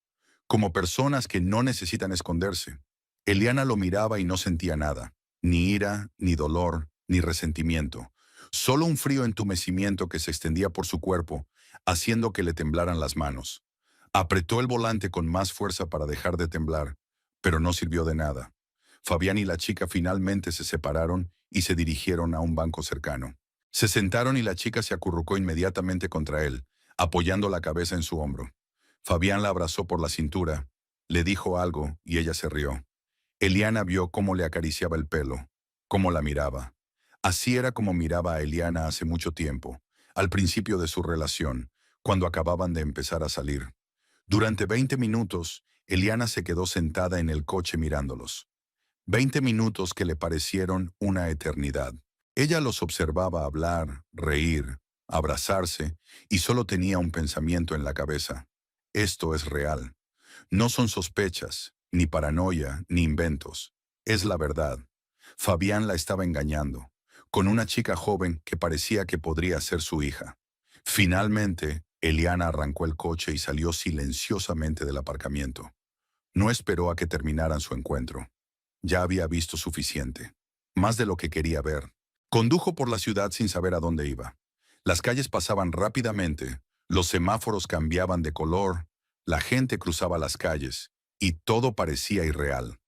como personas que no necesitan esconderse. Eliana lo miraba y no sentía nada, ni ira, ni dolor, ni resentimiento. Solo un frío entumecimiento que se extendía por su cuerpo, haciendo que le temblaran las manos. Apretó el volante con más fuerza para dejar de temblar, pero no sirvió de nada. Fabián y la chica finalmente se separaron y se dirigieron a un banco cercano. Se sentaron y la chica se acurrucó inmediatamente contra él, apoyando la cabeza en su hombro. Fabián la abrazó por la cintura, le dijo algo y ella se rió. Eliana vio cómo le acariciaba el pelo, cómo la miraba. Así era como miraba a Eliana hace mucho tiempo, al principio de su relación, cuando acababan de empezar a salir. Durante 20 minutos, Eliana se quedó sentada en el coche mirándolos. 20 minutos que le parecieron una eternidad. Ella los observaba hablar, reír, abrazarse, y solo tenía un pensamiento en la cabeza. Esto es real. No son sospechas, ni paranoia, ni inventos. Es la verdad. Fabián la estaba engañando, con una chica joven que parecía que podría ser su hija. Finalmente, Eliana arrancó el coche y salió silenciosamente del aparcamiento. No esperó a que terminaran su encuentro. Ya había visto suficiente, más de lo que quería ver. Condujo por la ciudad sin saber a dónde iba. Las calles pasaban rápidamente, los semáforos cambiaban de color, la gente cruzaba las calles, y todo parecía irreal.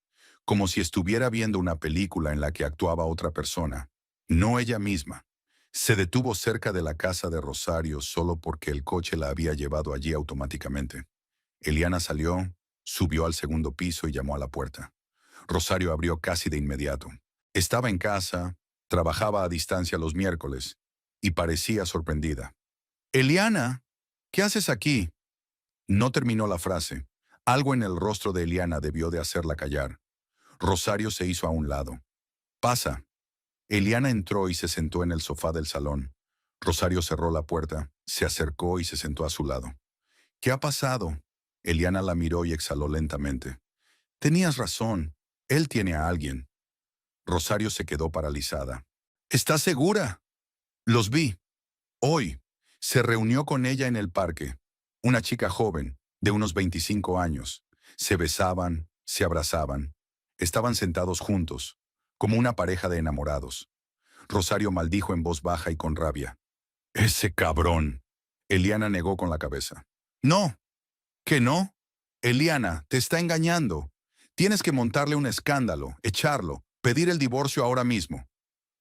como si estuviera viendo una película en la que actuaba otra persona, no ella misma. Se detuvo cerca de la casa de Rosario solo porque el coche la había llevado allí automáticamente. Eliana salió, subió al segundo piso y llamó a la puerta. Rosario abrió casi de inmediato. Estaba en casa, trabajaba a distancia los miércoles y parecía sorprendida. Eliana, ¿qué haces aquí? No terminó la frase. Algo en el rostro de Eliana debió de hacerla callar. Rosario se hizo a un lado. Pasa. Eliana entró y se sentó en el sofá del salón. Rosario cerró la puerta, se acercó y se sentó a su lado. ¿Qué ha pasado? Eliana la miró y exhaló lentamente. Tenías razón. Él tiene a alguien. Rosario se quedó paralizada. ¿Estás segura? Los vi. Hoy. Se reunió con ella en el parque. Una chica joven, de unos 25 años. Se besaban, se abrazaban. Estaban sentados juntos, como una pareja de enamorados. Rosario maldijo en voz baja y con rabia. ¡Ese cabrón! Eliana negó con la cabeza. No, ¿que no? Eliana, te está engañando. Tienes que montarle un escándalo, echarlo, pedir el divorcio ahora mismo.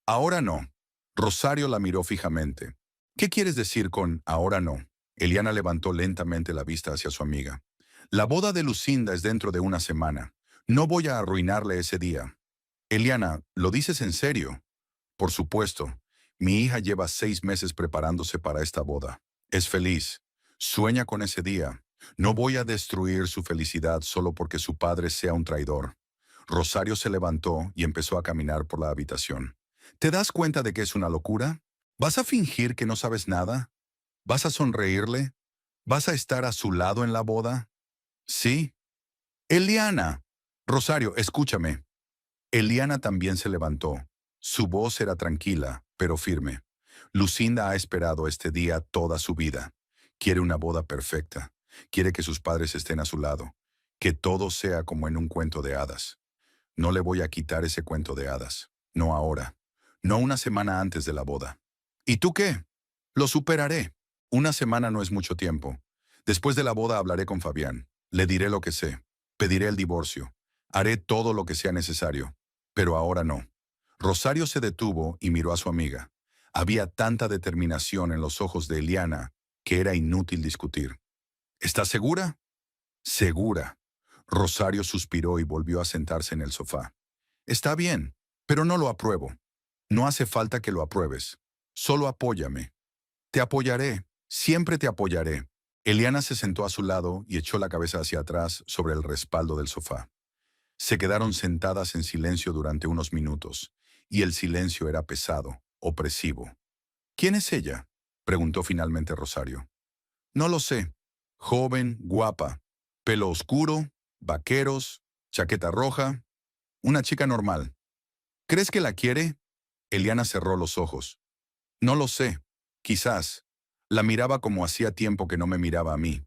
Ahora no. Rosario la miró fijamente. ¿Qué quieres decir con ahora no? Eliana levantó lentamente la vista hacia su amiga. La boda de Lucinda es dentro de una semana. No voy a arruinarle ese día. Eliana, ¿lo dices en serio? Por supuesto. Mi hija lleva 6 meses preparándose para esta boda. Es feliz. Sueña con ese día. No voy a destruir su felicidad solo porque su padre sea un traidor. Rosario se levantó y empezó a caminar por la habitación. ¿Te das cuenta de que es una locura? ¿Vas a fingir que no sabes nada? ¿Vas a sonreírle? ¿Vas a estar a su lado en la boda? Sí. Eliana. Rosario, escúchame. Eliana también se levantó. Su voz era tranquila, pero firme. Lucinda ha esperado este día toda su vida. Quiere una boda perfecta. Quiere que sus padres estén a su lado. Que todo sea como en un cuento de hadas. No le voy a quitar ese cuento de hadas. No ahora. No una semana antes de la boda. ¿Y tú qué? Lo superaré. Una semana no es mucho tiempo. Después de la boda hablaré con Fabián. Le diré lo que sé. Pediré el divorcio. Haré todo lo que sea necesario. Pero ahora no. Rosario se detuvo y miró a su amiga. Había tanta determinación en los ojos de Eliana que era inútil discutir. ¿Estás segura? Segura. Rosario suspiró y volvió a sentarse en el sofá. Está bien, pero no lo apruebo. No hace falta que lo apruebes. Solo apóyame. Te apoyaré. Siempre te apoyaré. Eliana se sentó a su lado y echó la cabeza hacia atrás sobre el respaldo del sofá. Se quedaron sentadas en silencio durante unos minutos, y el silencio era pesado, opresivo. ¿Quién es ella? Preguntó finalmente Rosario. No lo sé. Joven, guapa, pelo oscuro, vaqueros, chaqueta roja, una chica normal. ¿Crees que la quiere? Eliana cerró los ojos. No lo sé. Quizás. La miraba como hacía tiempo que no me miraba a mí.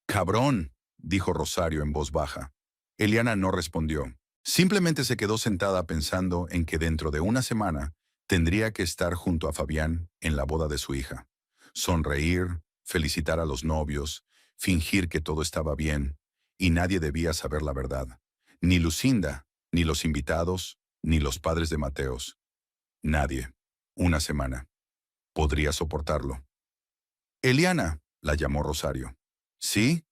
Cabrón, dijo Rosario en voz baja. Eliana no respondió. Simplemente se quedó sentada pensando en que dentro de una semana tendría que estar junto a Fabián en la boda de su hija. Sonreír, felicitar a los novios, fingir que todo estaba bien, y nadie debía saber la verdad. Ni Lucinda, ni los invitados, ni los padres de Mateos. Nadie. Una semana. Podría soportarlo. Eliana, la llamó Rosario. ¿Sí?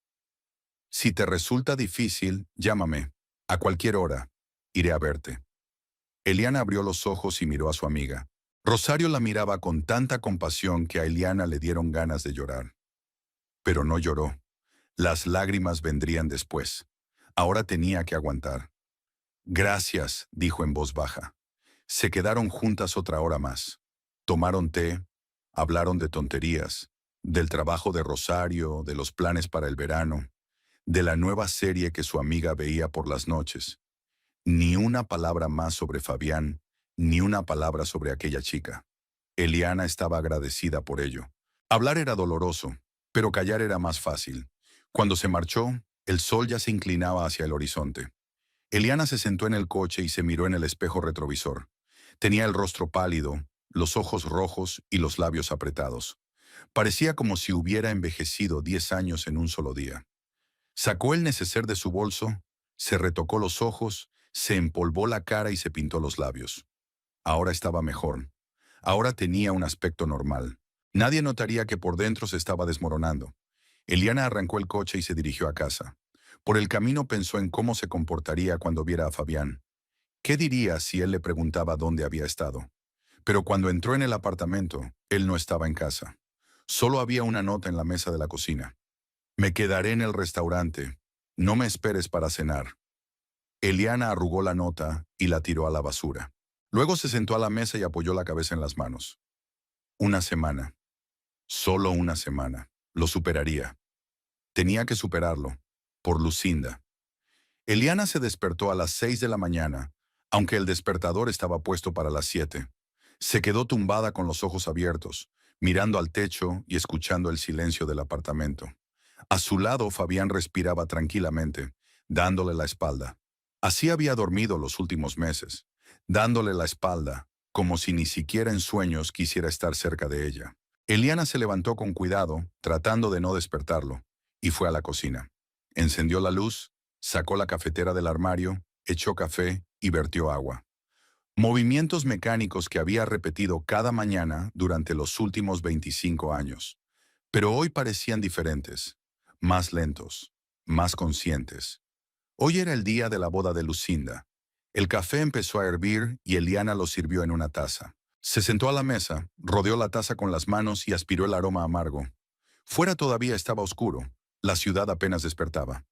Si te resulta difícil, llámame. A cualquier hora. Iré a verte. Eliana abrió los ojos y miró a su amiga. Rosario la miraba con tanta compasión que a Eliana le dieron ganas de llorar. Pero no lloró. Las lágrimas vendrían después. Ahora tenía que aguantar. Gracias, dijo en voz baja. Se quedaron juntas otra hora más. Tomaron té, hablaron de tonterías, del trabajo de Rosario, de los planes para el verano, de la nueva serie que su amiga veía por las noches. Ni una palabra más sobre Fabián, ni una palabra sobre aquella chica. Eliana estaba agradecida por ello. Hablar era doloroso, pero callar era más fácil. Cuando se marchó, el sol ya se inclinaba hacia el horizonte. Eliana se sentó en el coche y se miró en el espejo retrovisor. Tenía el rostro pálido, los ojos rojos y los labios apretados. Parecía como si hubiera envejecido 10 años en un solo día. Sacó el neceser de su bolso, se retocó los ojos, Se empolvó la cara y se pintó los labios. Ahora estaba mejor. Ahora tenía un aspecto normal. Nadie notaría que por dentro se estaba desmoronando. Eliana arrancó el coche y se dirigió a casa. Por el camino pensó en cómo se comportaría cuando viera a Fabián. ¿Qué diría si él le preguntaba dónde había estado? Pero cuando entró en el apartamento, él no estaba en casa. Solo había una nota en la mesa de la cocina. Me quedaré en el restaurante. No me esperes para cenar. Eliana arrugó la nota y la tiró a la basura. Luego se sentó a la mesa y apoyó la cabeza en las manos. Una semana. Solo una semana. Lo superaría. Tenía que superarlo. Por Lucinda. Eliana se despertó a las 6 de la mañana, aunque el despertador estaba puesto para las 7. Se quedó tumbada con los ojos abiertos, mirando al techo y escuchando el silencio del apartamento. A su lado, Fabián respiraba tranquilamente, dándole la espalda. Así había dormido los últimos meses, dándole la espalda, como si ni siquiera en sueños quisiera estar cerca de ella. Eliana se levantó con cuidado, tratando de no despertarlo, y fue a la cocina. Encendió la luz, sacó la cafetera del armario, echó café y vertió agua. Movimientos mecánicos que había repetido cada mañana durante los últimos 25 años. Pero hoy parecían diferentes, más lentos, más conscientes. Hoy era el día de la boda de Lucinda. El café empezó a hervir y Eliana lo sirvió en una taza. Se sentó a la mesa, rodeó la taza con las manos y aspiró el aroma amargo. Fuera todavía estaba oscuro. La ciudad apenas despertaba.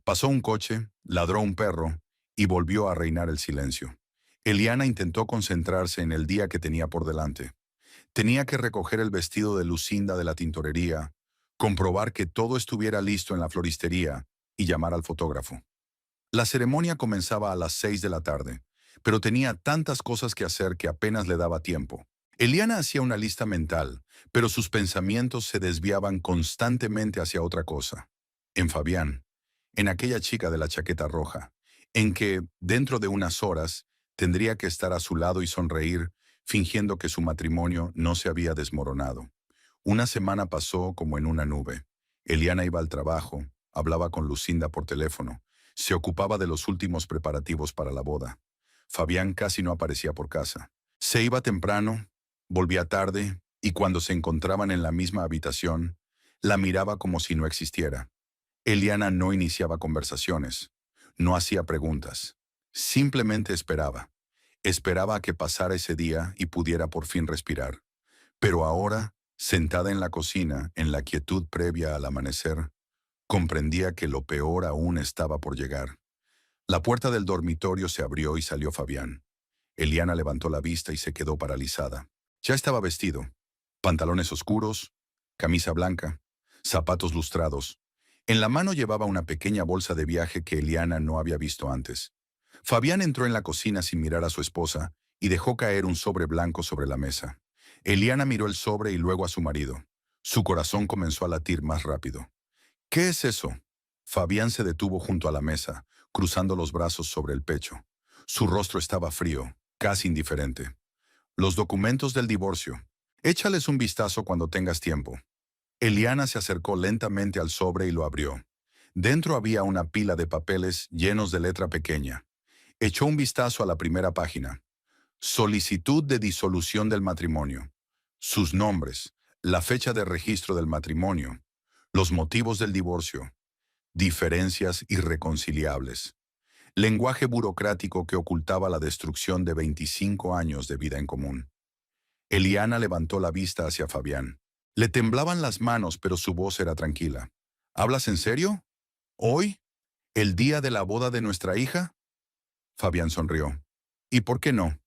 Pasó un coche, ladró un perro y volvió a reinar el silencio. Eliana intentó concentrarse en el día que tenía por delante. Tenía que recoger el vestido de Lucinda de la tintorería, comprobar que todo estuviera listo en la floristería y llamar al fotógrafo. La ceremonia comenzaba a las 6 de la tarde, pero tenía tantas cosas que hacer que apenas le daba tiempo. Eliana hacía una lista mental, pero sus pensamientos se desviaban constantemente hacia otra cosa. En Fabián, en aquella chica de la chaqueta roja, en que, dentro de unas horas, tendría que estar a su lado y sonreír, fingiendo que su matrimonio no se había desmoronado. Una semana pasó como en una nube. Eliana iba al trabajo, hablaba con Lucinda por teléfono, se ocupaba de los últimos preparativos para la boda. Fabián casi no aparecía por casa. Se iba temprano, volvía tarde, y cuando se encontraban en la misma habitación, la miraba como si no existiera. Eliana no iniciaba conversaciones, no hacía preguntas, simplemente esperaba. Esperaba a que pasara ese día y pudiera por fin respirar. Pero ahora, sentada en la cocina, en la quietud previa al amanecer, comprendía que lo peor aún estaba por llegar. La puerta del dormitorio se abrió y salió Fabián. Eliana levantó la vista y se quedó paralizada. Ya estaba vestido. Pantalones oscuros, camisa blanca, zapatos lustrados. En la mano llevaba una pequeña bolsa de viaje que Eliana no había visto antes. Fabián entró en la cocina sin mirar a su esposa y dejó caer un sobre blanco sobre la mesa. Eliana miró el sobre y luego a su marido. Su corazón comenzó a latir más rápido. ¿Qué es eso? Fabián se detuvo junto a la mesa, cruzando los brazos sobre el pecho. Su rostro estaba frío, casi indiferente. Los documentos del divorcio. Échales un vistazo cuando tengas tiempo. Eliana se acercó lentamente al sobre y lo abrió. Dentro había una pila de papeles llenos de letra pequeña. Echó un vistazo a la primera página. Solicitud de disolución del matrimonio. Sus nombres, la fecha de registro del matrimonio, los motivos del divorcio, diferencias irreconciliables. Lenguaje burocrático que ocultaba la destrucción de 25 años de vida en común. Eliana levantó la vista hacia Fabián. Le temblaban las manos, pero su voz era tranquila. ¿Hablas en serio? ¿Hoy? ¿El día de la boda de nuestra hija? Fabián sonrió. ¿Y por qué no?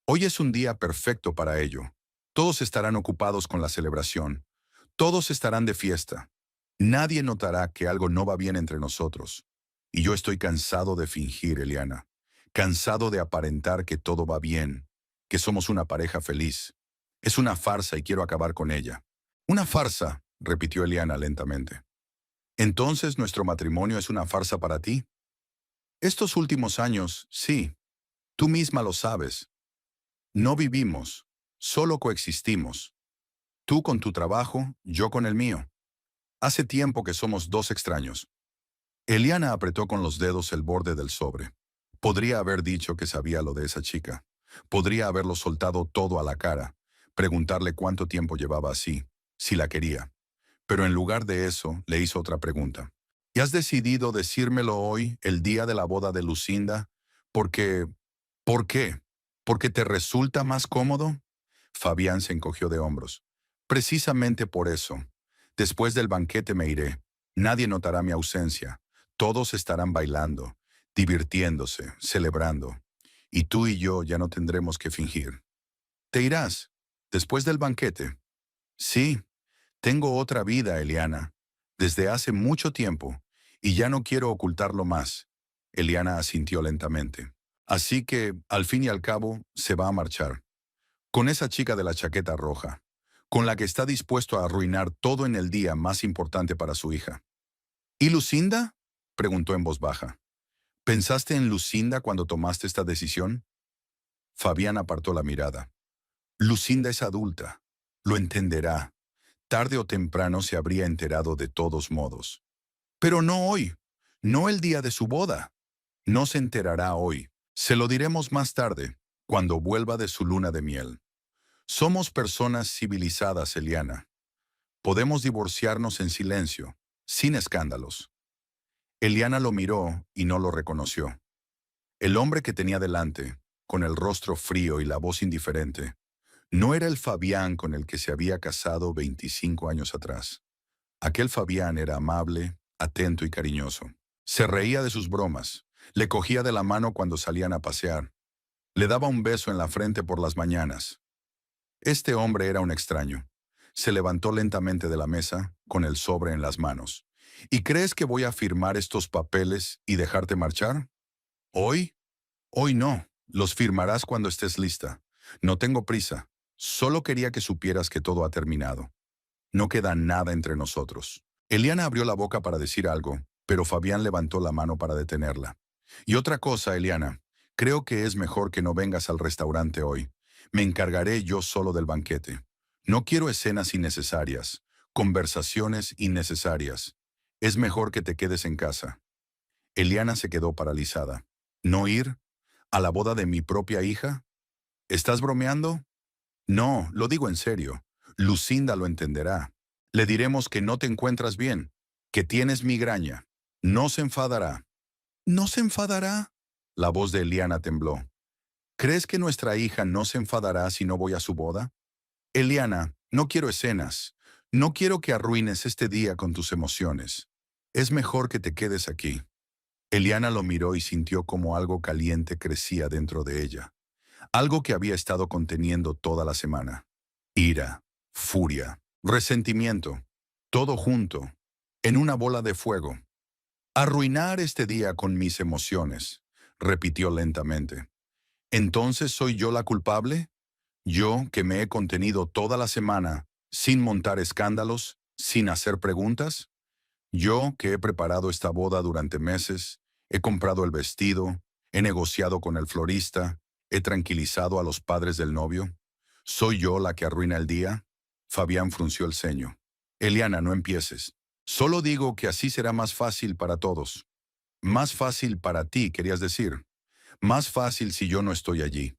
Hoy es un día perfecto para ello. Todos estarán ocupados con la celebración. Todos estarán de fiesta. Nadie notará que algo no va bien entre nosotros. Y yo estoy cansado de fingir, Eliana. Cansado de aparentar que todo va bien, que somos una pareja feliz. Es una farsa y quiero acabar con ella. Una farsa, repitió Eliana lentamente. ¿Entonces nuestro matrimonio es una farsa para ti? Estos últimos años, sí. Tú misma lo sabes. No vivimos, solo coexistimos. Tú con tu trabajo, yo con el mío. Hace tiempo que somos dos extraños. Eliana apretó con los dedos el borde del sobre. Podría haber dicho que sabía lo de esa chica. Podría haberlo soltado todo a la cara, preguntarle cuánto tiempo llevaba así, si la quería. Pero en lugar de eso, le hizo otra pregunta. ¿Y has decidido decírmelo hoy, el día de la boda de Lucinda? Porque... ¿Por qué? ¿Porque te resulta más cómodo? Fabián se encogió de hombros. Precisamente por eso. Después del banquete me iré. Nadie notará mi ausencia. Todos estarán bailando, divirtiéndose, celebrando. Y tú y yo ya no tendremos que fingir. ¿Te irás? ¿Después del banquete? Sí, tengo otra vida, Eliana. Desde hace mucho tiempo. Y ya no quiero ocultarlo más. Eliana asintió lentamente. Así que, al fin y al cabo, se va a marchar. Con esa chica de la chaqueta roja, con la que está dispuesto a arruinar todo en el día más importante para su hija. ¿Y Lucinda? Preguntó en voz baja. ¿Pensaste en Lucinda cuando tomaste esta decisión? Fabián apartó la mirada. Lucinda es adulta. Lo entenderá. Tarde o temprano se habría enterado de todos modos. Pero no hoy. No el día de su boda. No se enterará hoy. Se lo diremos más tarde, cuando vuelva de su luna de miel. Somos personas civilizadas, Eliana. Podemos divorciarnos en silencio, sin escándalos. Eliana lo miró y no lo reconoció. El hombre que tenía delante, con el rostro frío y la voz indiferente, no era el Fabián con el que se había casado 25 años atrás. Aquel Fabián era amable, atento y cariñoso. Se reía de sus bromas, le cogía de la mano cuando salían a pasear, le daba un beso en la frente por las mañanas. Este hombre era un extraño. Se levantó lentamente de la mesa, con el sobre en las manos. ¿Y crees que voy a firmar estos papeles y dejarte marchar? ¿Hoy? Hoy no. Los firmarás cuando estés lista. No tengo prisa. Solo quería que supieras que todo ha terminado. No queda nada entre nosotros. Eliana abrió la boca para decir algo, pero Fabián levantó la mano para detenerla. Y otra cosa, Eliana, creo que es mejor que no vengas al restaurante hoy. Me encargaré yo solo del banquete. No quiero escenas innecesarias, conversaciones innecesarias. Es mejor que te quedes en casa. Eliana se quedó paralizada. ¿No ir? ¿A la boda de mi propia hija? ¿Estás bromeando? No, lo digo en serio. Lucinda lo entenderá. Le diremos que no te encuentras bien, que tienes migraña. No se enfadará. ¿No se enfadará? La voz de Eliana tembló. ¿Crees que nuestra hija no se enfadará si no voy a su boda? Eliana, no quiero escenas. No quiero que arruines este día con tus emociones. Es mejor que te quedes aquí. Eliana lo miró y sintió como algo caliente crecía dentro de ella. Algo que había estado conteniendo toda la semana. Ira, furia, resentimiento, todo junto, en una bola de fuego. Arruinar este día con mis emociones, repitió lentamente. ¿Entonces soy yo la culpable? Yo que me he contenido toda la semana, sin montar escándalos, sin hacer preguntas. Yo que he preparado esta boda durante meses, he comprado el vestido, he negociado con el florista, he tranquilizado a los padres del novio. ¿Soy yo la que arruina el día? Fabián frunció el ceño. Eliana, no empieces. Solo digo que así será más fácil para todos. Más fácil para ti, querías decir. Más fácil si yo no estoy allí.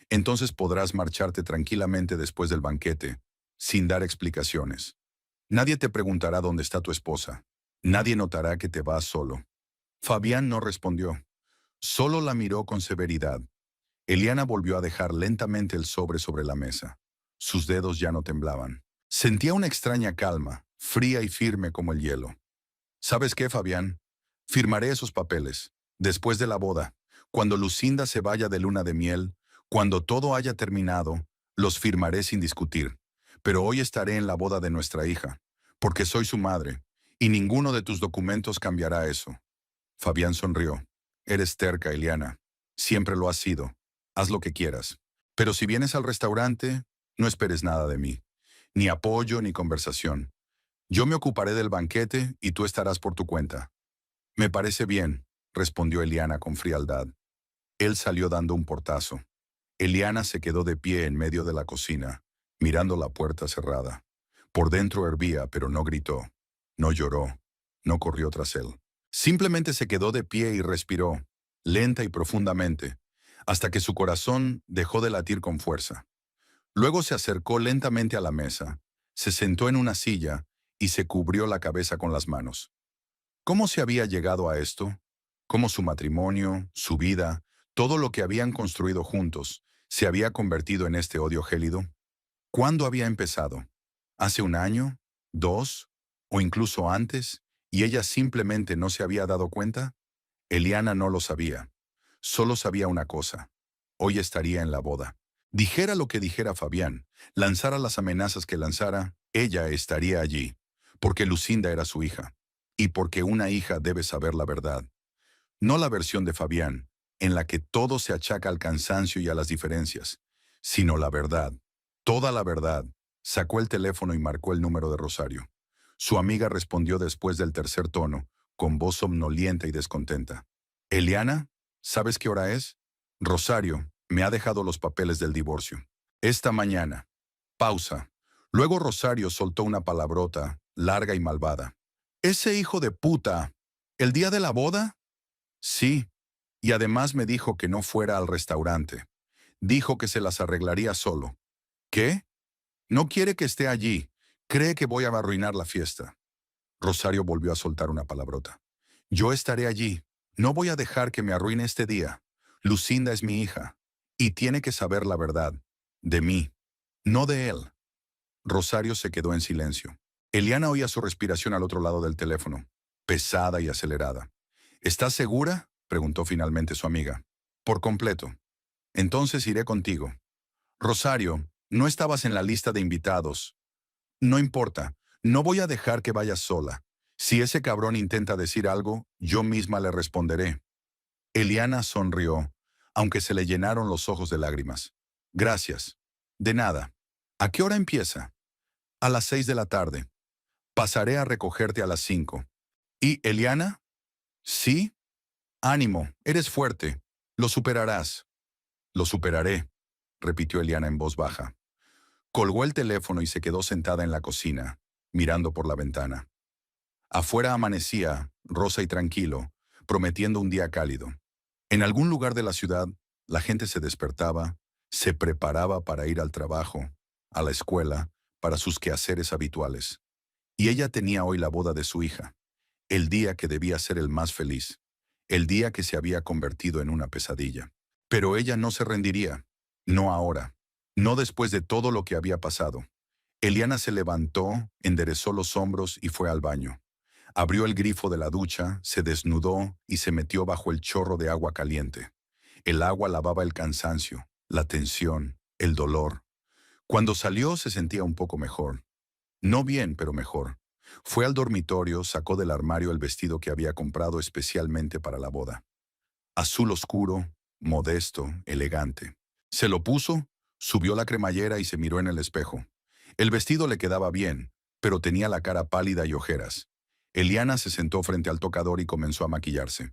Entonces podrás marcharte tranquilamente después del banquete, sin dar explicaciones. Nadie te preguntará dónde está tu esposa. Nadie notará que te vas solo. Fabián no respondió. Solo la miró con severidad. Eliana volvió a dejar lentamente el sobre la mesa. Sus dedos ya no temblaban. Sentía una extraña calma, fría y firme como el hielo. ¿Sabes qué, Fabián? Firmaré esos papeles, después de la boda, cuando Lucinda se vaya de luna de miel, cuando todo haya terminado, los firmaré sin discutir. Pero hoy estaré en la boda de nuestra hija, porque soy su madre, y ninguno de tus documentos cambiará eso. Fabián sonrió. Eres terca, Eliana. Siempre lo has sido. Haz lo que quieras. Pero si vienes al restaurante, no esperes nada de mí. Ni apoyo ni conversación. Yo me ocuparé del banquete y tú estarás por tu cuenta. Me parece bien, respondió Eliana con frialdad. Él salió dando un portazo. Eliana se quedó de pie en medio de la cocina, mirando la puerta cerrada. Por dentro hervía, pero no gritó. No lloró. No corrió tras él. Simplemente se quedó de pie y respiró. lenta y profundamente, hasta que su corazón dejó de latir con fuerza. Luego se acercó lentamente a la mesa, se sentó en una silla y se cubrió la cabeza con las manos. ¿Cómo se había llegado a esto? ¿Cómo su matrimonio, su vida, todo lo que habían construido juntos, se había convertido en este odio gélido? ¿Cuándo había empezado? ¿Hace un año? ¿Dos? ¿O incluso antes? ¿Y ella simplemente no se había dado cuenta? Eliana no lo sabía. Solo sabía una cosa. Hoy estaría en la boda. Dijera lo que dijera Fabián, lanzara las amenazas que lanzara, ella estaría allí, porque Lucinda era su hija, y porque una hija debe saber la verdad. No la versión de Fabián, en la que todo se achaca al cansancio y a las diferencias, sino la verdad, toda la verdad. Sacó el teléfono y marcó el número de Rosario. Su amiga respondió después del tercer tono, con voz somnolienta y descontenta. Eliana, ¿sabes qué hora es? Rosario, me ha dejado los papeles del divorcio. Esta mañana. Pausa. Luego Rosario soltó una palabrota, larga y malvada. ¿Ese hijo de puta? ¿El día de la boda? Sí, y además me dijo que no fuera al restaurante. Dijo que se las arreglaría solo. ¿Qué? No quiere que esté allí. Cree que voy a arruinar la fiesta. Rosario volvió a soltar una palabrota. Yo estaré allí. No voy a dejar que me arruine este día. Lucinda es mi hija. Y tiene que saber la verdad. De mí. No de él. Rosario se quedó en silencio. Eliana oía su respiración al otro lado del teléfono, pesada y acelerada. ¿Estás segura? Preguntó finalmente su amiga. Por completo. Entonces iré contigo. Rosario, no estabas en la lista de invitados. No importa, no voy a dejar que vayas sola. Si ese cabrón intenta decir algo, yo misma le responderé. Eliana sonrió, aunque se le llenaron los ojos de lágrimas. Gracias. De nada. ¿A qué hora empieza? A las 6 de la tarde. Pasaré a recogerte a las 5. ¿Y Eliana? Sí. Ánimo, eres fuerte. Lo superarás. Lo superaré, repitió Eliana en voz baja. Colgó el teléfono y se quedó sentada en la cocina, mirando por la ventana. Afuera amanecía, rosa y tranquilo, prometiendo un día cálido. En algún lugar de la ciudad, la gente se despertaba, se preparaba para ir al trabajo, a la escuela, para sus quehaceres habituales. Y ella tenía hoy la boda de su hija, el día que debía ser el más feliz, el día que se había convertido en una pesadilla. Pero ella no se rendiría, no ahora, no después de todo lo que había pasado. Eliana se levantó, enderezó los hombros y fue al baño. Abrió el grifo de la ducha, se desnudó y se metió bajo el chorro de agua caliente. El agua lavaba el cansancio, la tensión, el dolor. Cuando salió se sentía un poco mejor. No bien, pero mejor. Fue al dormitorio, sacó del armario el vestido que había comprado especialmente para la boda. Azul oscuro, modesto, elegante. Se lo puso, subió la cremallera y se miró en el espejo. El vestido le quedaba bien, pero tenía la cara pálida y ojeras. Eliana se sentó frente al tocador y comenzó a maquillarse.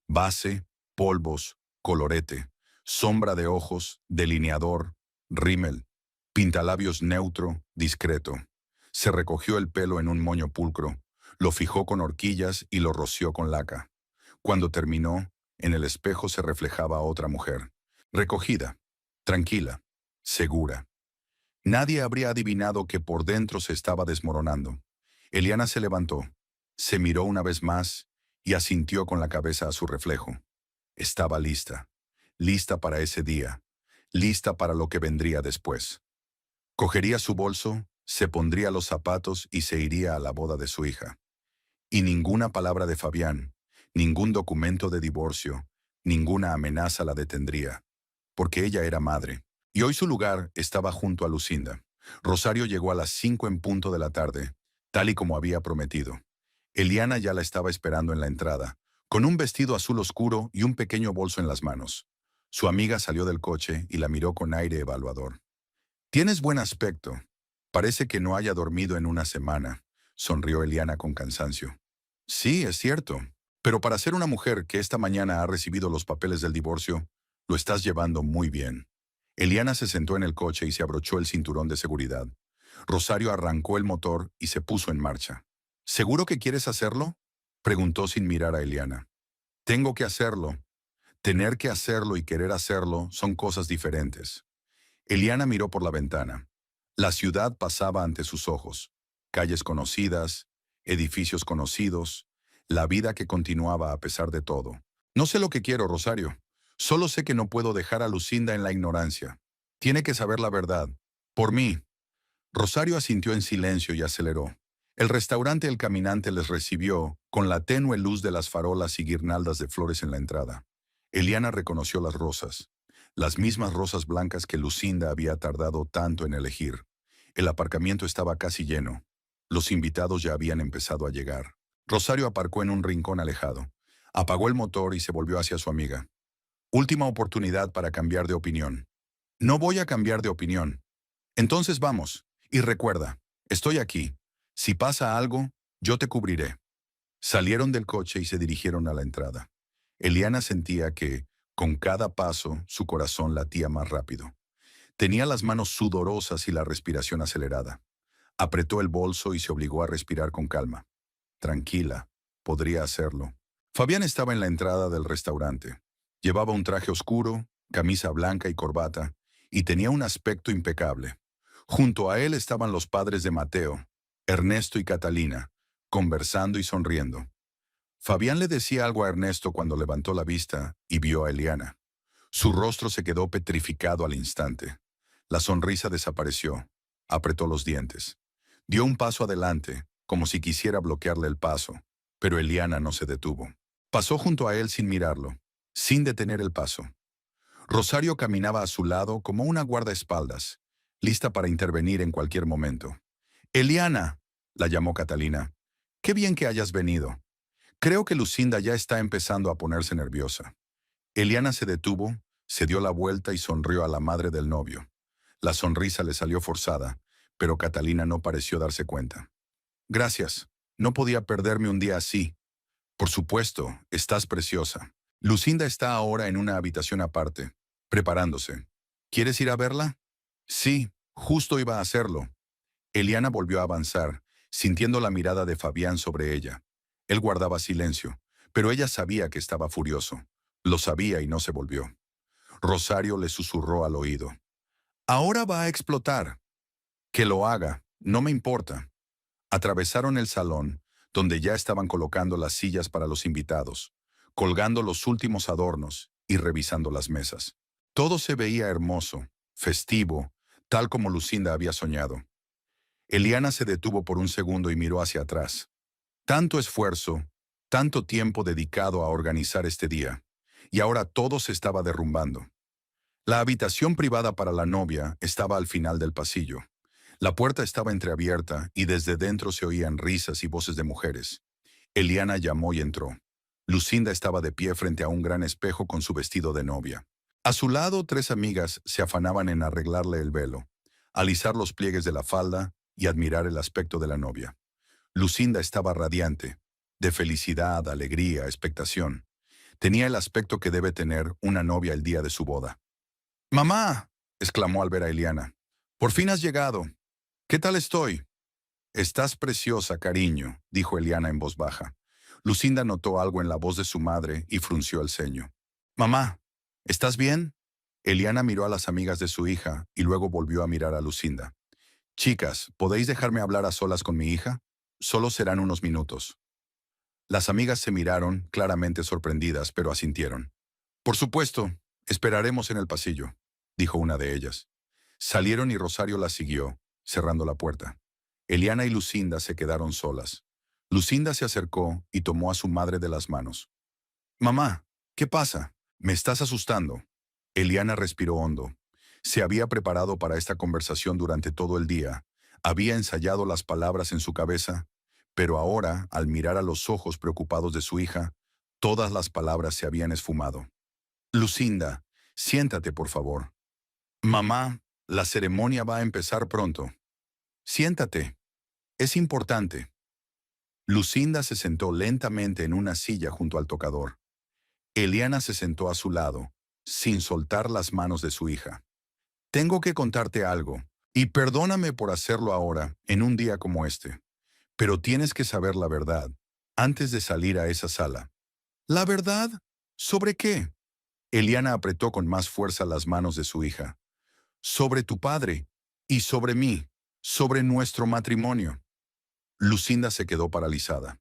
Base, polvos, colorete, sombra de ojos, delineador, rímel, pintalabios neutro, discreto. Se recogió el pelo en un moño pulcro, lo fijó con horquillas y lo roció con laca. Cuando terminó, en el espejo se reflejaba otra mujer, recogida, tranquila, segura. Nadie habría adivinado que por dentro se estaba desmoronando. Eliana se levantó, se miró una vez más y asintió con la cabeza a su reflejo. Estaba lista, lista para ese día, lista para lo que vendría después. Cogería su bolso, se pondría los zapatos y se iría a la boda de su hija. Y ninguna palabra de Fabián, ningún documento de divorcio, ninguna amenaza la detendría, porque ella era madre, y hoy su lugar estaba junto a Lucinda. Rosario llegó a las 5 en punto de la tarde, tal y como había prometido. Eliana ya la estaba esperando en la entrada, con un vestido azul oscuro y un pequeño bolso en las manos. Su amiga salió del coche y la miró con aire evaluador. «Tienes buen aspecto. Parece que no haya dormido en una semana», sonrió Eliana con cansancio. «Sí, es cierto. Pero para ser una mujer que esta mañana ha recibido los papeles del divorcio, lo estás llevando muy bien». Eliana se sentó en el coche y se abrochó el cinturón de seguridad. Rosario arrancó el motor y se puso en marcha. «¿Seguro que quieres hacerlo?», preguntó sin mirar a Eliana. «Tengo que hacerlo. Tener que hacerlo y querer hacerlo son cosas diferentes. Eliana miró por la ventana. La ciudad pasaba ante sus ojos. Calles conocidas, edificios conocidos, la vida que continuaba a pesar de todo. No sé lo que quiero, Rosario. Solo sé que no puedo dejar a Lucinda en la ignorancia. Tiene que saber la verdad. Por mí. Rosario asintió en silencio y aceleró. El restaurante El Caminante les recibió con la tenue luz de las farolas y guirnaldas de flores en la entrada. Eliana reconoció las rosas, las mismas rosas blancas que Lucinda había tardado tanto en elegir. El aparcamiento estaba casi lleno. Los invitados ya habían empezado a llegar. Rosario aparcó en un rincón alejado. Apagó el motor y se volvió hacia su amiga. Última oportunidad para cambiar de opinión. No voy a cambiar de opinión. Entonces vamos. Y recuerda, estoy aquí. Si pasa algo, yo te cubriré. Salieron del coche y se dirigieron a la entrada. Eliana sentía que, con cada paso, su corazón latía más rápido. Tenía las manos sudorosas y la respiración acelerada. Apretó el bolso y se obligó a respirar con calma. Tranquila, podría hacerlo. Fabián estaba en la entrada del restaurante. Llevaba un traje oscuro, camisa blanca y corbata, y tenía un aspecto impecable. Junto a él estaban los padres de Mateo, Ernesto y Catalina, conversando y sonriendo. Fabián le decía algo a Ernesto cuando levantó la vista y vio a Eliana. Su rostro se quedó petrificado al instante. La sonrisa desapareció. Apretó los dientes. Dio un paso adelante, como si quisiera bloquearle el paso, pero Eliana no se detuvo. Pasó junto a él sin mirarlo, sin detener el paso. Rosario caminaba a su lado como una guardaespaldas, lista para intervenir en cualquier momento. «Eliana», la llamó Catalina, «qué bien que hayas venido. Creo que Lucinda ya está empezando a ponerse nerviosa». Eliana se detuvo, se dio la vuelta y sonrió a la madre del novio. La sonrisa le salió forzada, pero Catalina no pareció darse cuenta. «Gracias. No podía perderme un día así». «Por supuesto, estás preciosa. Lucinda está ahora en una habitación aparte, preparándose. ¿Quieres ir a verla?» «Sí, justo iba a hacerlo». Eliana volvió a avanzar, sintiendo la mirada de Fabián sobre ella. Él guardaba silencio, pero ella sabía que estaba furioso. Lo sabía y no se volvió. Rosario le susurró al oído. «Ahora va a explotar». «Que lo haga, no me importa». Atravesaron el salón, donde ya estaban colocando las sillas para los invitados, colgando los últimos adornos y revisando las mesas. Todo se veía hermoso, festivo, tal como Lucinda había soñado. Eliana se detuvo por un segundo y miró hacia atrás. Tanto esfuerzo, tanto tiempo dedicado a organizar este día, y ahora todo se estaba derrumbando. La habitación privada para la novia estaba al final del pasillo. La puerta estaba entreabierta y desde dentro se oían risas y voces de mujeres. Eliana llamó y entró. Lucinda estaba de pie frente a un gran espejo con su vestido de novia. A su lado, tres amigas se afanaban en arreglarle el velo, alisar los pliegues de la falda y admirar el aspecto de la novia. Lucinda estaba radiante, de felicidad, alegría, expectación. Tenía el aspecto que debe tener una novia el día de su boda. «¡Mamá!», exclamó al ver a Eliana. «Por fin has llegado. ¿Qué tal estoy?» «Estás preciosa, cariño», dijo Eliana en voz baja. Lucinda notó algo en la voz de su madre y frunció el ceño. «Mamá, ¿estás bien?» Eliana miró a las amigas de su hija y luego volvió a mirar a Lucinda. «Chicas, ¿podéis dejarme hablar a solas con mi hija? Solo serán unos minutos». Las amigas se miraron, claramente sorprendidas, pero asintieron. «Por supuesto, esperaremos en el pasillo», dijo una de ellas. Salieron y Rosario las siguió, cerrando la puerta. Eliana y Lucinda se quedaron solas. Lucinda se acercó y tomó a su madre de las manos. «Mamá, ¿qué pasa? Me estás asustando». Eliana respiró hondo. Se había preparado para esta conversación durante todo el día. Había ensayado las palabras en su cabeza, pero ahora, al mirar a los ojos preocupados de su hija, todas las palabras se habían esfumado. «Lucinda, siéntate, por favor». «Mamá, la ceremonia va a empezar pronto». «Siéntate. Es importante». Lucinda se sentó lentamente en una silla junto al tocador. Eliana se sentó a su lado, sin soltar las manos de su hija. «Tengo que contarte algo, y perdóname por hacerlo ahora, en un día como este. Pero tienes que saber la verdad, antes de salir a esa sala». «¿La verdad? ¿Sobre qué?» Eliana apretó con más fuerza las manos de su hija. Sobre tu padre y sobre mí, sobre nuestro matrimonio. Lucinda se quedó paralizada.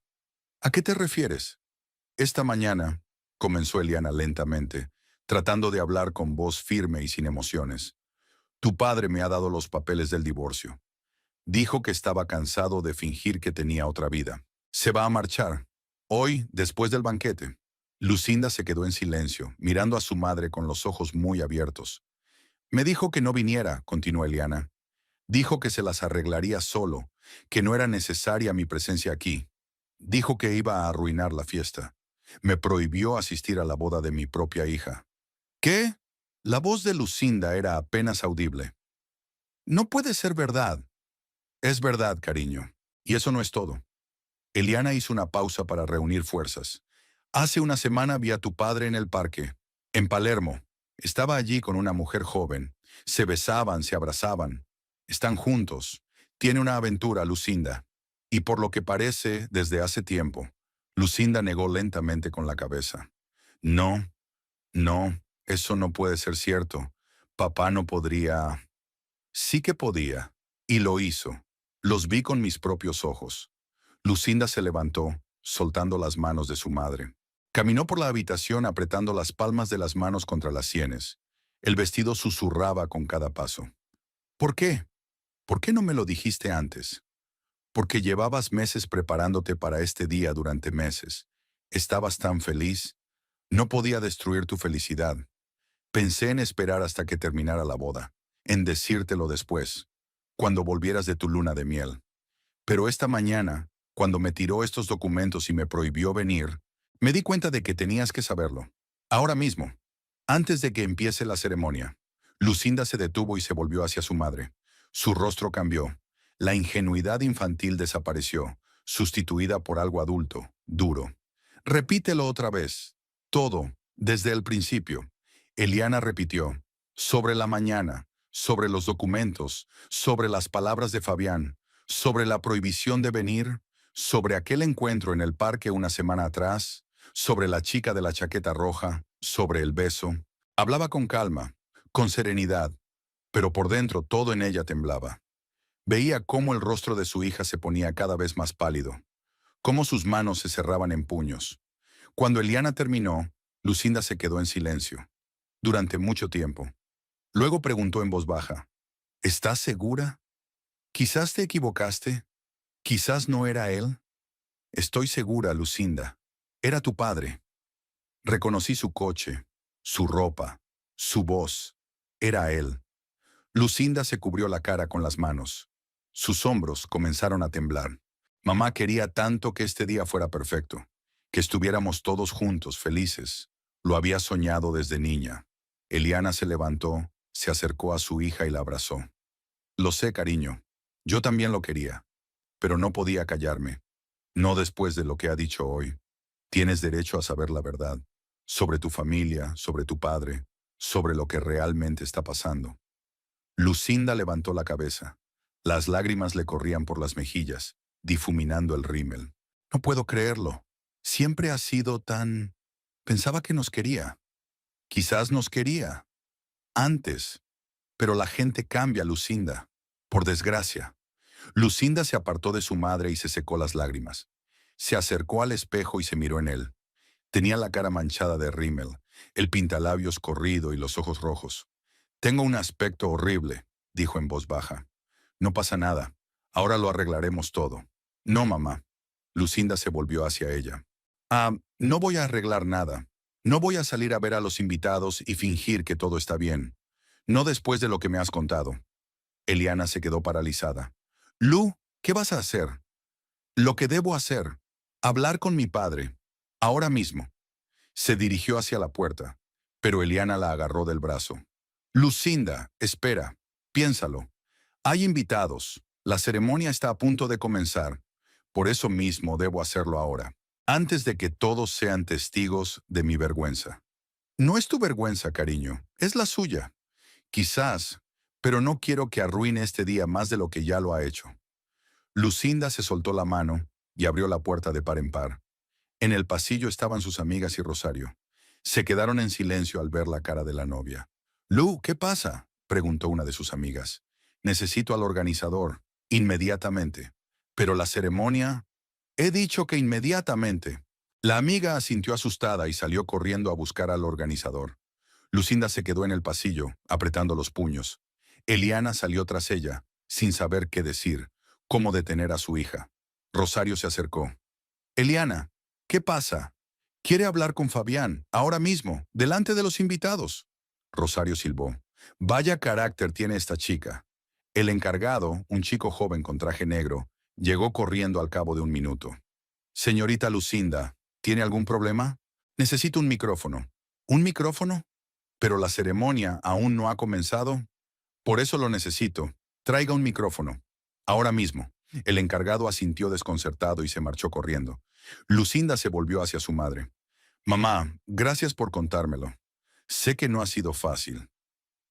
¿A qué te refieres? Esta mañana, comenzó Eliana lentamente, tratando de hablar con voz firme y sin emociones. Tu padre me ha dado los papeles del divorcio. Dijo que estaba cansado de fingir que tenía otra vida. Se va a marchar. Hoy, después del banquete. Lucinda se quedó en silencio, mirando a su madre con los ojos muy abiertos. Me dijo que no viniera, continuó Eliana. Dijo que se las arreglaría solo, que no era necesaria mi presencia aquí. Dijo que iba a arruinar la fiesta. Me prohibió asistir a la boda de mi propia hija. ¿Qué? La voz de Lucinda era apenas audible. No puede ser verdad. Es verdad, cariño. Y eso no es todo. Eliana hizo una pausa para reunir fuerzas. Hace una semana vi a tu padre en el parque, en Palermo. Estaba allí con una mujer joven. Se besaban, se abrazaban. Están juntos. Tiene una aventura, Lucinda. Y por lo que parece, desde hace tiempo. Lucinda negó lentamente con la cabeza. No, no, eso no puede ser cierto. Papá no podría. Sí que podía. Y lo hizo. Los vi con mis propios ojos. Lucinda se levantó, soltando las manos de su madre. Caminó por la habitación apretando las palmas de las manos contra las sienes. El vestido susurraba con cada paso. ¿Por qué? ¿Por qué no me lo dijiste antes? Porque llevabas meses preparándote para este día durante meses. Estabas tan feliz. No podía destruir tu felicidad. Pensé en esperar hasta que terminara la boda, en decírtelo después, cuando volvieras de tu luna de miel. Pero esta mañana, cuando me tiró estos documentos y me prohibió venir, me di cuenta de que tenías que saberlo. Ahora mismo, antes de que empiece la ceremonia. Lucinda se detuvo y se volvió hacia su madre. Su rostro cambió. La ingenuidad infantil desapareció, sustituida por algo adulto, duro. Repítelo otra vez. Todo, desde el principio. Eliana repitió. Sobre la mañana, sobre los documentos, sobre las palabras de Fabián, sobre la prohibición de venir, sobre aquel encuentro en el parque una semana atrás, sobre la chica de la chaqueta roja, sobre el beso. Hablaba con calma, con serenidad, pero por dentro todo en ella temblaba. Veía cómo el rostro de su hija se ponía cada vez más pálido, cómo sus manos se cerraban en puños. Cuando Eliana terminó, Lucinda se quedó en silencio, durante mucho tiempo. Luego preguntó en voz baja, ¿estás segura? ¿Quizás te equivocaste? ¿Quizás no era él? Estoy segura, Lucinda. Era tu padre. Reconocí su coche, su ropa, su voz. Era él. Lucinda se cubrió la cara con las manos. Sus hombros comenzaron a temblar. Mamá quería tanto que este día fuera perfecto, que estuviéramos todos juntos, felices. Lo había soñado desde niña. Eliana se levantó, se acercó a su hija y la abrazó. Lo sé, cariño. Yo también lo quería, pero no podía callarme. No después de lo que ha dicho hoy. Tienes derecho a saber la verdad, sobre tu familia, sobre tu padre, sobre lo que realmente está pasando. Lucinda levantó la cabeza. Las lágrimas le corrían por las mejillas, difuminando el rímel. No puedo creerlo. Siempre ha sido tan... Pensaba que nos quería. Quizás nos quería. Antes. Pero la gente cambia, Lucinda. Por desgracia. Lucinda se apartó de su madre y se secó las lágrimas. Se acercó al espejo y se miró en él. Tenía la cara manchada de rímel, el pintalabios corrido y los ojos rojos. Tengo un aspecto horrible, dijo en voz baja. No pasa nada. Ahora lo arreglaremos todo. No, mamá. Lucinda se volvió hacia ella. No voy a arreglar nada. No voy a salir a ver a los invitados y fingir que todo está bien. No después de lo que me has contado. Eliana se quedó paralizada. Lu, ¿qué vas a hacer? Lo que debo hacer. Hablar con mi padre. Ahora mismo. Se dirigió hacia la puerta, pero Eliana la agarró del brazo. Lucinda, espera. Piénsalo. Hay invitados. La ceremonia está a punto de comenzar. Por eso mismo debo hacerlo ahora, antes de que todos sean testigos de mi vergüenza. No es tu vergüenza, cariño, es la suya. Quizás, pero no quiero que arruine este día más de lo que ya lo ha hecho. Lucinda se soltó la mano y abrió la puerta de par en par. En el pasillo estaban sus amigas y Rosario. Se quedaron en silencio al ver la cara de la novia. Lu, ¿qué pasa?, preguntó una de sus amigas. Necesito al organizador, inmediatamente. Pero la ceremonia... He dicho que inmediatamente. La amiga asintió asustada y salió corriendo a buscar al organizador. Lucinda se quedó en el pasillo, apretando los puños. Eliana salió tras ella, sin saber qué decir, cómo detener a su hija. Rosario se acercó. Eliana, ¿qué pasa? Quiere hablar con Fabián, ahora mismo, delante de los invitados. Rosario silbó. Vaya carácter tiene esta chica. El encargado, un chico joven con traje negro, llegó corriendo al cabo de un minuto. Señorita Lucinda, ¿tiene algún problema? Necesito un micrófono. ¿Un micrófono? Pero la ceremonia aún no ha comenzado. Por eso lo necesito. Traiga un micrófono. Ahora mismo. El encargado asintió desconcertado y se marchó corriendo. Lucinda se volvió hacia su madre. Mamá, gracias por contármelo. Sé que no ha sido fácil.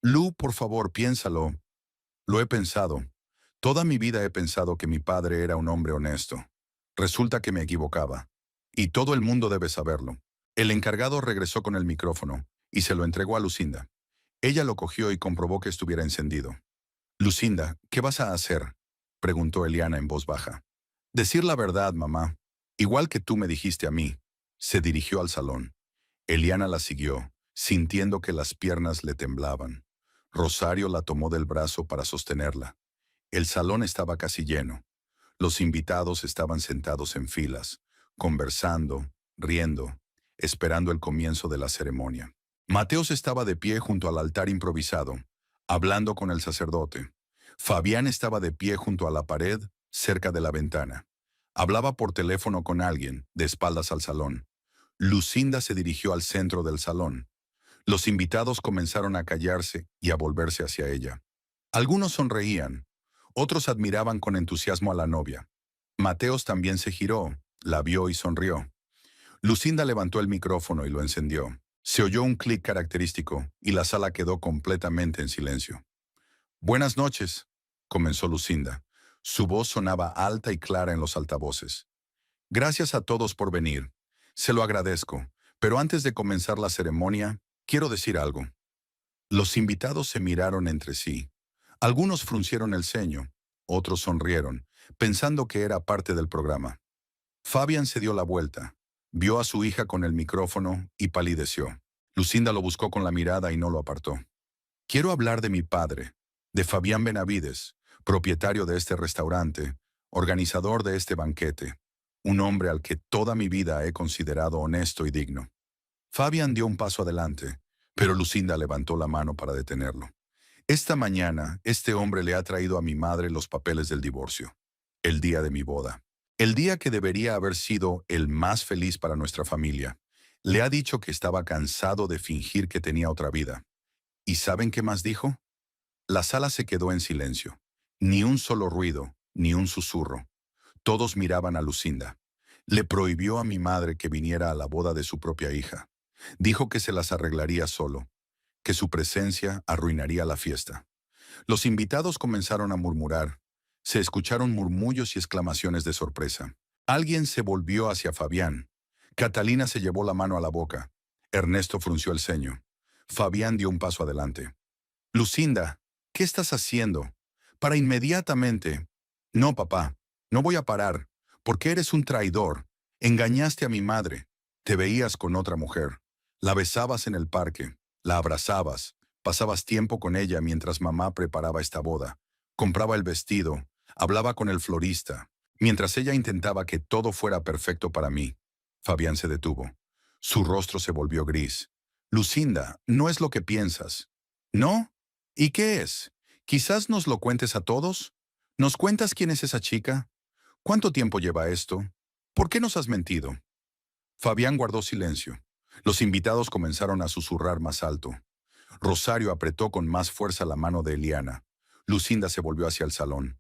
Lu, por favor, piénsalo. Lo he pensado. Toda mi vida he pensado que mi padre era un hombre honesto. Resulta que me equivocaba. Y todo el mundo debe saberlo. El encargado regresó con el micrófono y se lo entregó a Lucinda. Ella lo cogió y comprobó que estuviera encendido. Lucinda, ¿qué vas a hacer?, preguntó Eliana en voz baja. Decir la verdad, mamá. Igual que tú me dijiste a mí. Se dirigió al salón. Eliana la siguió, sintiendo que las piernas le temblaban. Rosario la tomó del brazo para sostenerla. El salón estaba casi lleno. Los invitados estaban sentados en filas, conversando, riendo, esperando el comienzo de la ceremonia. Mateos estaba de pie junto al altar improvisado, hablando con el sacerdote. Fabián estaba de pie junto a la pared, cerca de la ventana. Hablaba por teléfono con alguien, de espaldas al salón. Lucinda se dirigió al centro del salón. Los invitados comenzaron a callarse y a volverse hacia ella. Algunos sonreían, otros admiraban con entusiasmo a la novia. Mateos también se giró, la vio y sonrió. Lucinda levantó el micrófono y lo encendió. Se oyó un clic característico y la sala quedó completamente en silencio. Buenas noches, comenzó Lucinda. Su voz sonaba alta y clara en los altavoces. Gracias a todos por venir. Se lo agradezco, pero antes de comenzar la ceremonia, quiero decir algo. Los invitados se miraron entre sí. Algunos fruncieron el ceño, otros sonrieron, pensando que era parte del programa. Fabián se dio la vuelta, vio a su hija con el micrófono y palideció. Lucinda lo buscó con la mirada y no lo apartó. Quiero hablar de mi padre, de Fabián Benavides, propietario de este restaurante, organizador de este banquete, un hombre al que toda mi vida he considerado honesto y digno. Fabián dio un paso adelante, pero Lucinda levantó la mano para detenerlo. Esta mañana, este hombre le ha traído a mi madre los papeles del divorcio, el día de mi boda, el día que debería haber sido el más feliz para nuestra familia. Le ha dicho que estaba cansado de fingir que tenía otra vida. ¿Y saben qué más dijo? La sala se quedó en silencio. Ni un solo ruido, ni un susurro. Todos miraban a Lucinda. Le prohibió a mi madre que viniera a la boda de su propia hija. Dijo que se las arreglaría solo, que su presencia arruinaría la fiesta. Los invitados comenzaron a murmurar. Se escucharon murmullos y exclamaciones de sorpresa. Alguien se volvió hacia Fabián. Catalina se llevó la mano a la boca. Ernesto frunció el ceño. Fabián dio un paso adelante. Lucinda, ¿qué estás haciendo? Para inmediatamente. No, papá, no voy a parar, porque eres un traidor. Engañaste a mi madre. Te veías con otra mujer. La besabas en el parque, la abrazabas, pasabas tiempo con ella mientras mamá preparaba esta boda. Compraba el vestido, hablaba con el florista, mientras ella intentaba que todo fuera perfecto para mí. Fabián se detuvo. Su rostro se volvió gris. Lucinda, no es lo que piensas. ¿No? ¿Y qué es? Quizás nos lo cuentes a todos. ¿Nos cuentas quién es esa chica? ¿Cuánto tiempo lleva esto? ¿Por qué nos has mentido? Fabián guardó silencio. Los invitados comenzaron a susurrar más alto. Rosario apretó con más fuerza la mano de Eliana. Lucinda se volvió hacia el salón.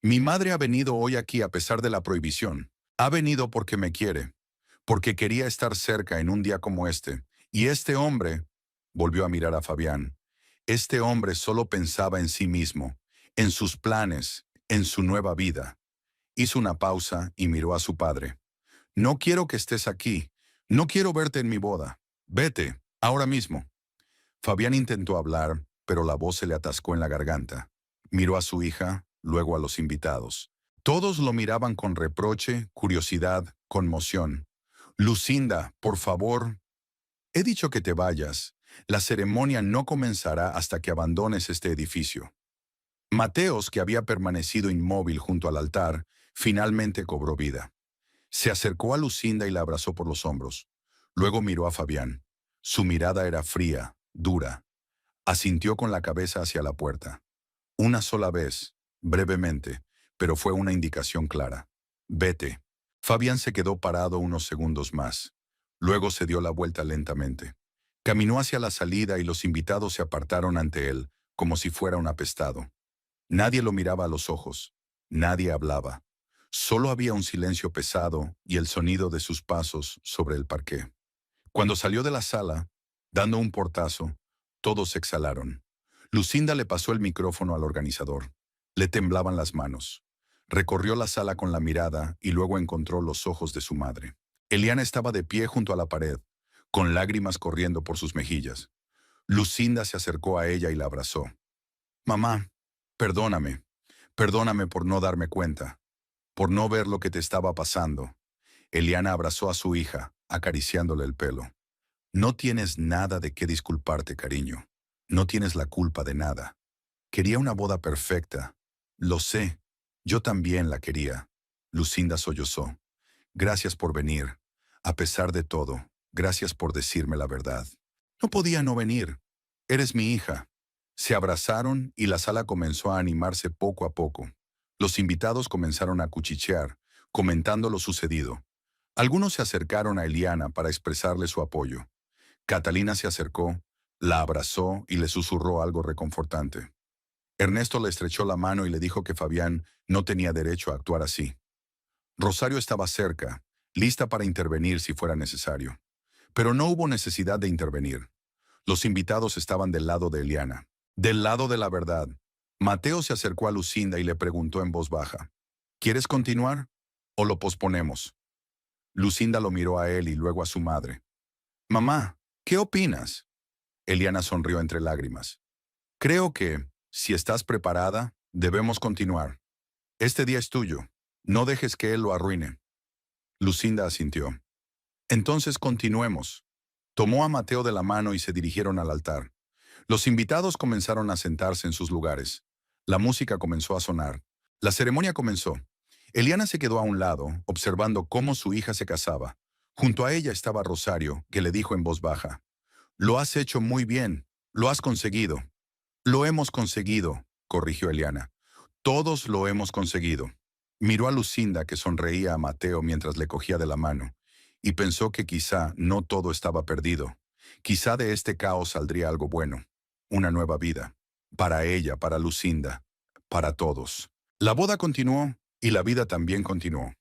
Mi madre ha venido hoy aquí a pesar de la prohibición. Ha venido porque me quiere, porque quería estar cerca en un día como este. Y este hombre, volvió a mirar a Fabián, este hombre solo pensaba en sí mismo, en sus planes, en su nueva vida. Hizo una pausa y miró a su padre. No quiero que estés aquí. No quiero verte en mi boda. Vete, ahora mismo. Fabián intentó hablar, pero la voz se le atascó en la garganta. Miró a su hija, luego a los invitados. Todos lo miraban con reproche, curiosidad, conmoción. Lucinda, por favor, he dicho que te vayas. La ceremonia no comenzará hasta que abandones este edificio. Mateos, que había permanecido inmóvil junto al altar, finalmente cobró vida. Se acercó a Lucinda y la abrazó por los hombros. Luego miró a Fabián. Su mirada era fría, dura. Asintió con la cabeza hacia la puerta. Una sola vez, brevemente, pero fue una indicación clara. Vete. Fabián se quedó parado unos segundos más. Luego se dio la vuelta lentamente. Caminó hacia la salida y los invitados se apartaron ante él, como si fuera un apestado. Nadie lo miraba a los ojos. Nadie hablaba. Solo había un silencio pesado y el sonido de sus pasos sobre el parqué. Cuando salió de la sala, dando un portazo, todos exhalaron. Lucinda le pasó el micrófono al organizador. Le temblaban las manos. Recorrió la sala con la mirada y luego encontró los ojos de su madre. Eliana estaba de pie junto a la pared, con lágrimas corriendo por sus mejillas. Lucinda se acercó a ella y la abrazó. Mamá, perdóname. Perdóname por no darme cuenta, por no ver lo que te estaba pasando. Eliana abrazó a su hija, acariciándole el pelo. No tienes nada de qué disculparte, cariño. No tienes la culpa de nada. Quería una boda perfecta. Lo sé. Yo también la quería. Lucinda sollozó. Gracias por venir. A pesar de todo, gracias por decirme la verdad. No podía no venir. Eres mi hija. Se abrazaron y la sala comenzó a animarse poco a poco. Los invitados comenzaron a cuchichear, comentando lo sucedido. Algunos se acercaron a Eliana para expresarle su apoyo. Catalina se acercó, la abrazó y le susurró algo reconfortante. Ernesto le estrechó la mano y le dijo que Fabián no tenía derecho a actuar así. Rosario estaba cerca, lista para intervenir si fuera necesario. Pero no hubo necesidad de intervenir. Los invitados estaban del lado de Eliana, del lado de la verdad. Mateo se acercó a Lucinda y le preguntó en voz baja, ¿quieres continuar o lo posponemos? Lucinda lo miró a él y luego a su madre. Mamá, ¿qué opinas? Eliana sonrió entre lágrimas. Creo que, si estás preparada, debemos continuar. Este día es tuyo. No dejes que él lo arruine. Lucinda asintió. Entonces continuemos. Tomó a Mateo de la mano y se dirigieron al altar. Los invitados comenzaron a sentarse en sus lugares. La música comenzó a sonar. La ceremonia comenzó. Eliana se quedó a un lado, observando cómo su hija se casaba. Junto a ella estaba Rosario, que le dijo en voz baja, «Lo has hecho muy bien. Lo has conseguido». «Lo hemos conseguido», corrigió Eliana. «Todos lo hemos conseguido». Miró a Lucinda, que sonreía a Mateo mientras le cogía de la mano, y pensó que quizá no todo estaba perdido. Quizá de este caos saldría algo bueno. Una nueva vida. Para ella, para Lucinda, para todos. La boda continuó y la vida también continuó.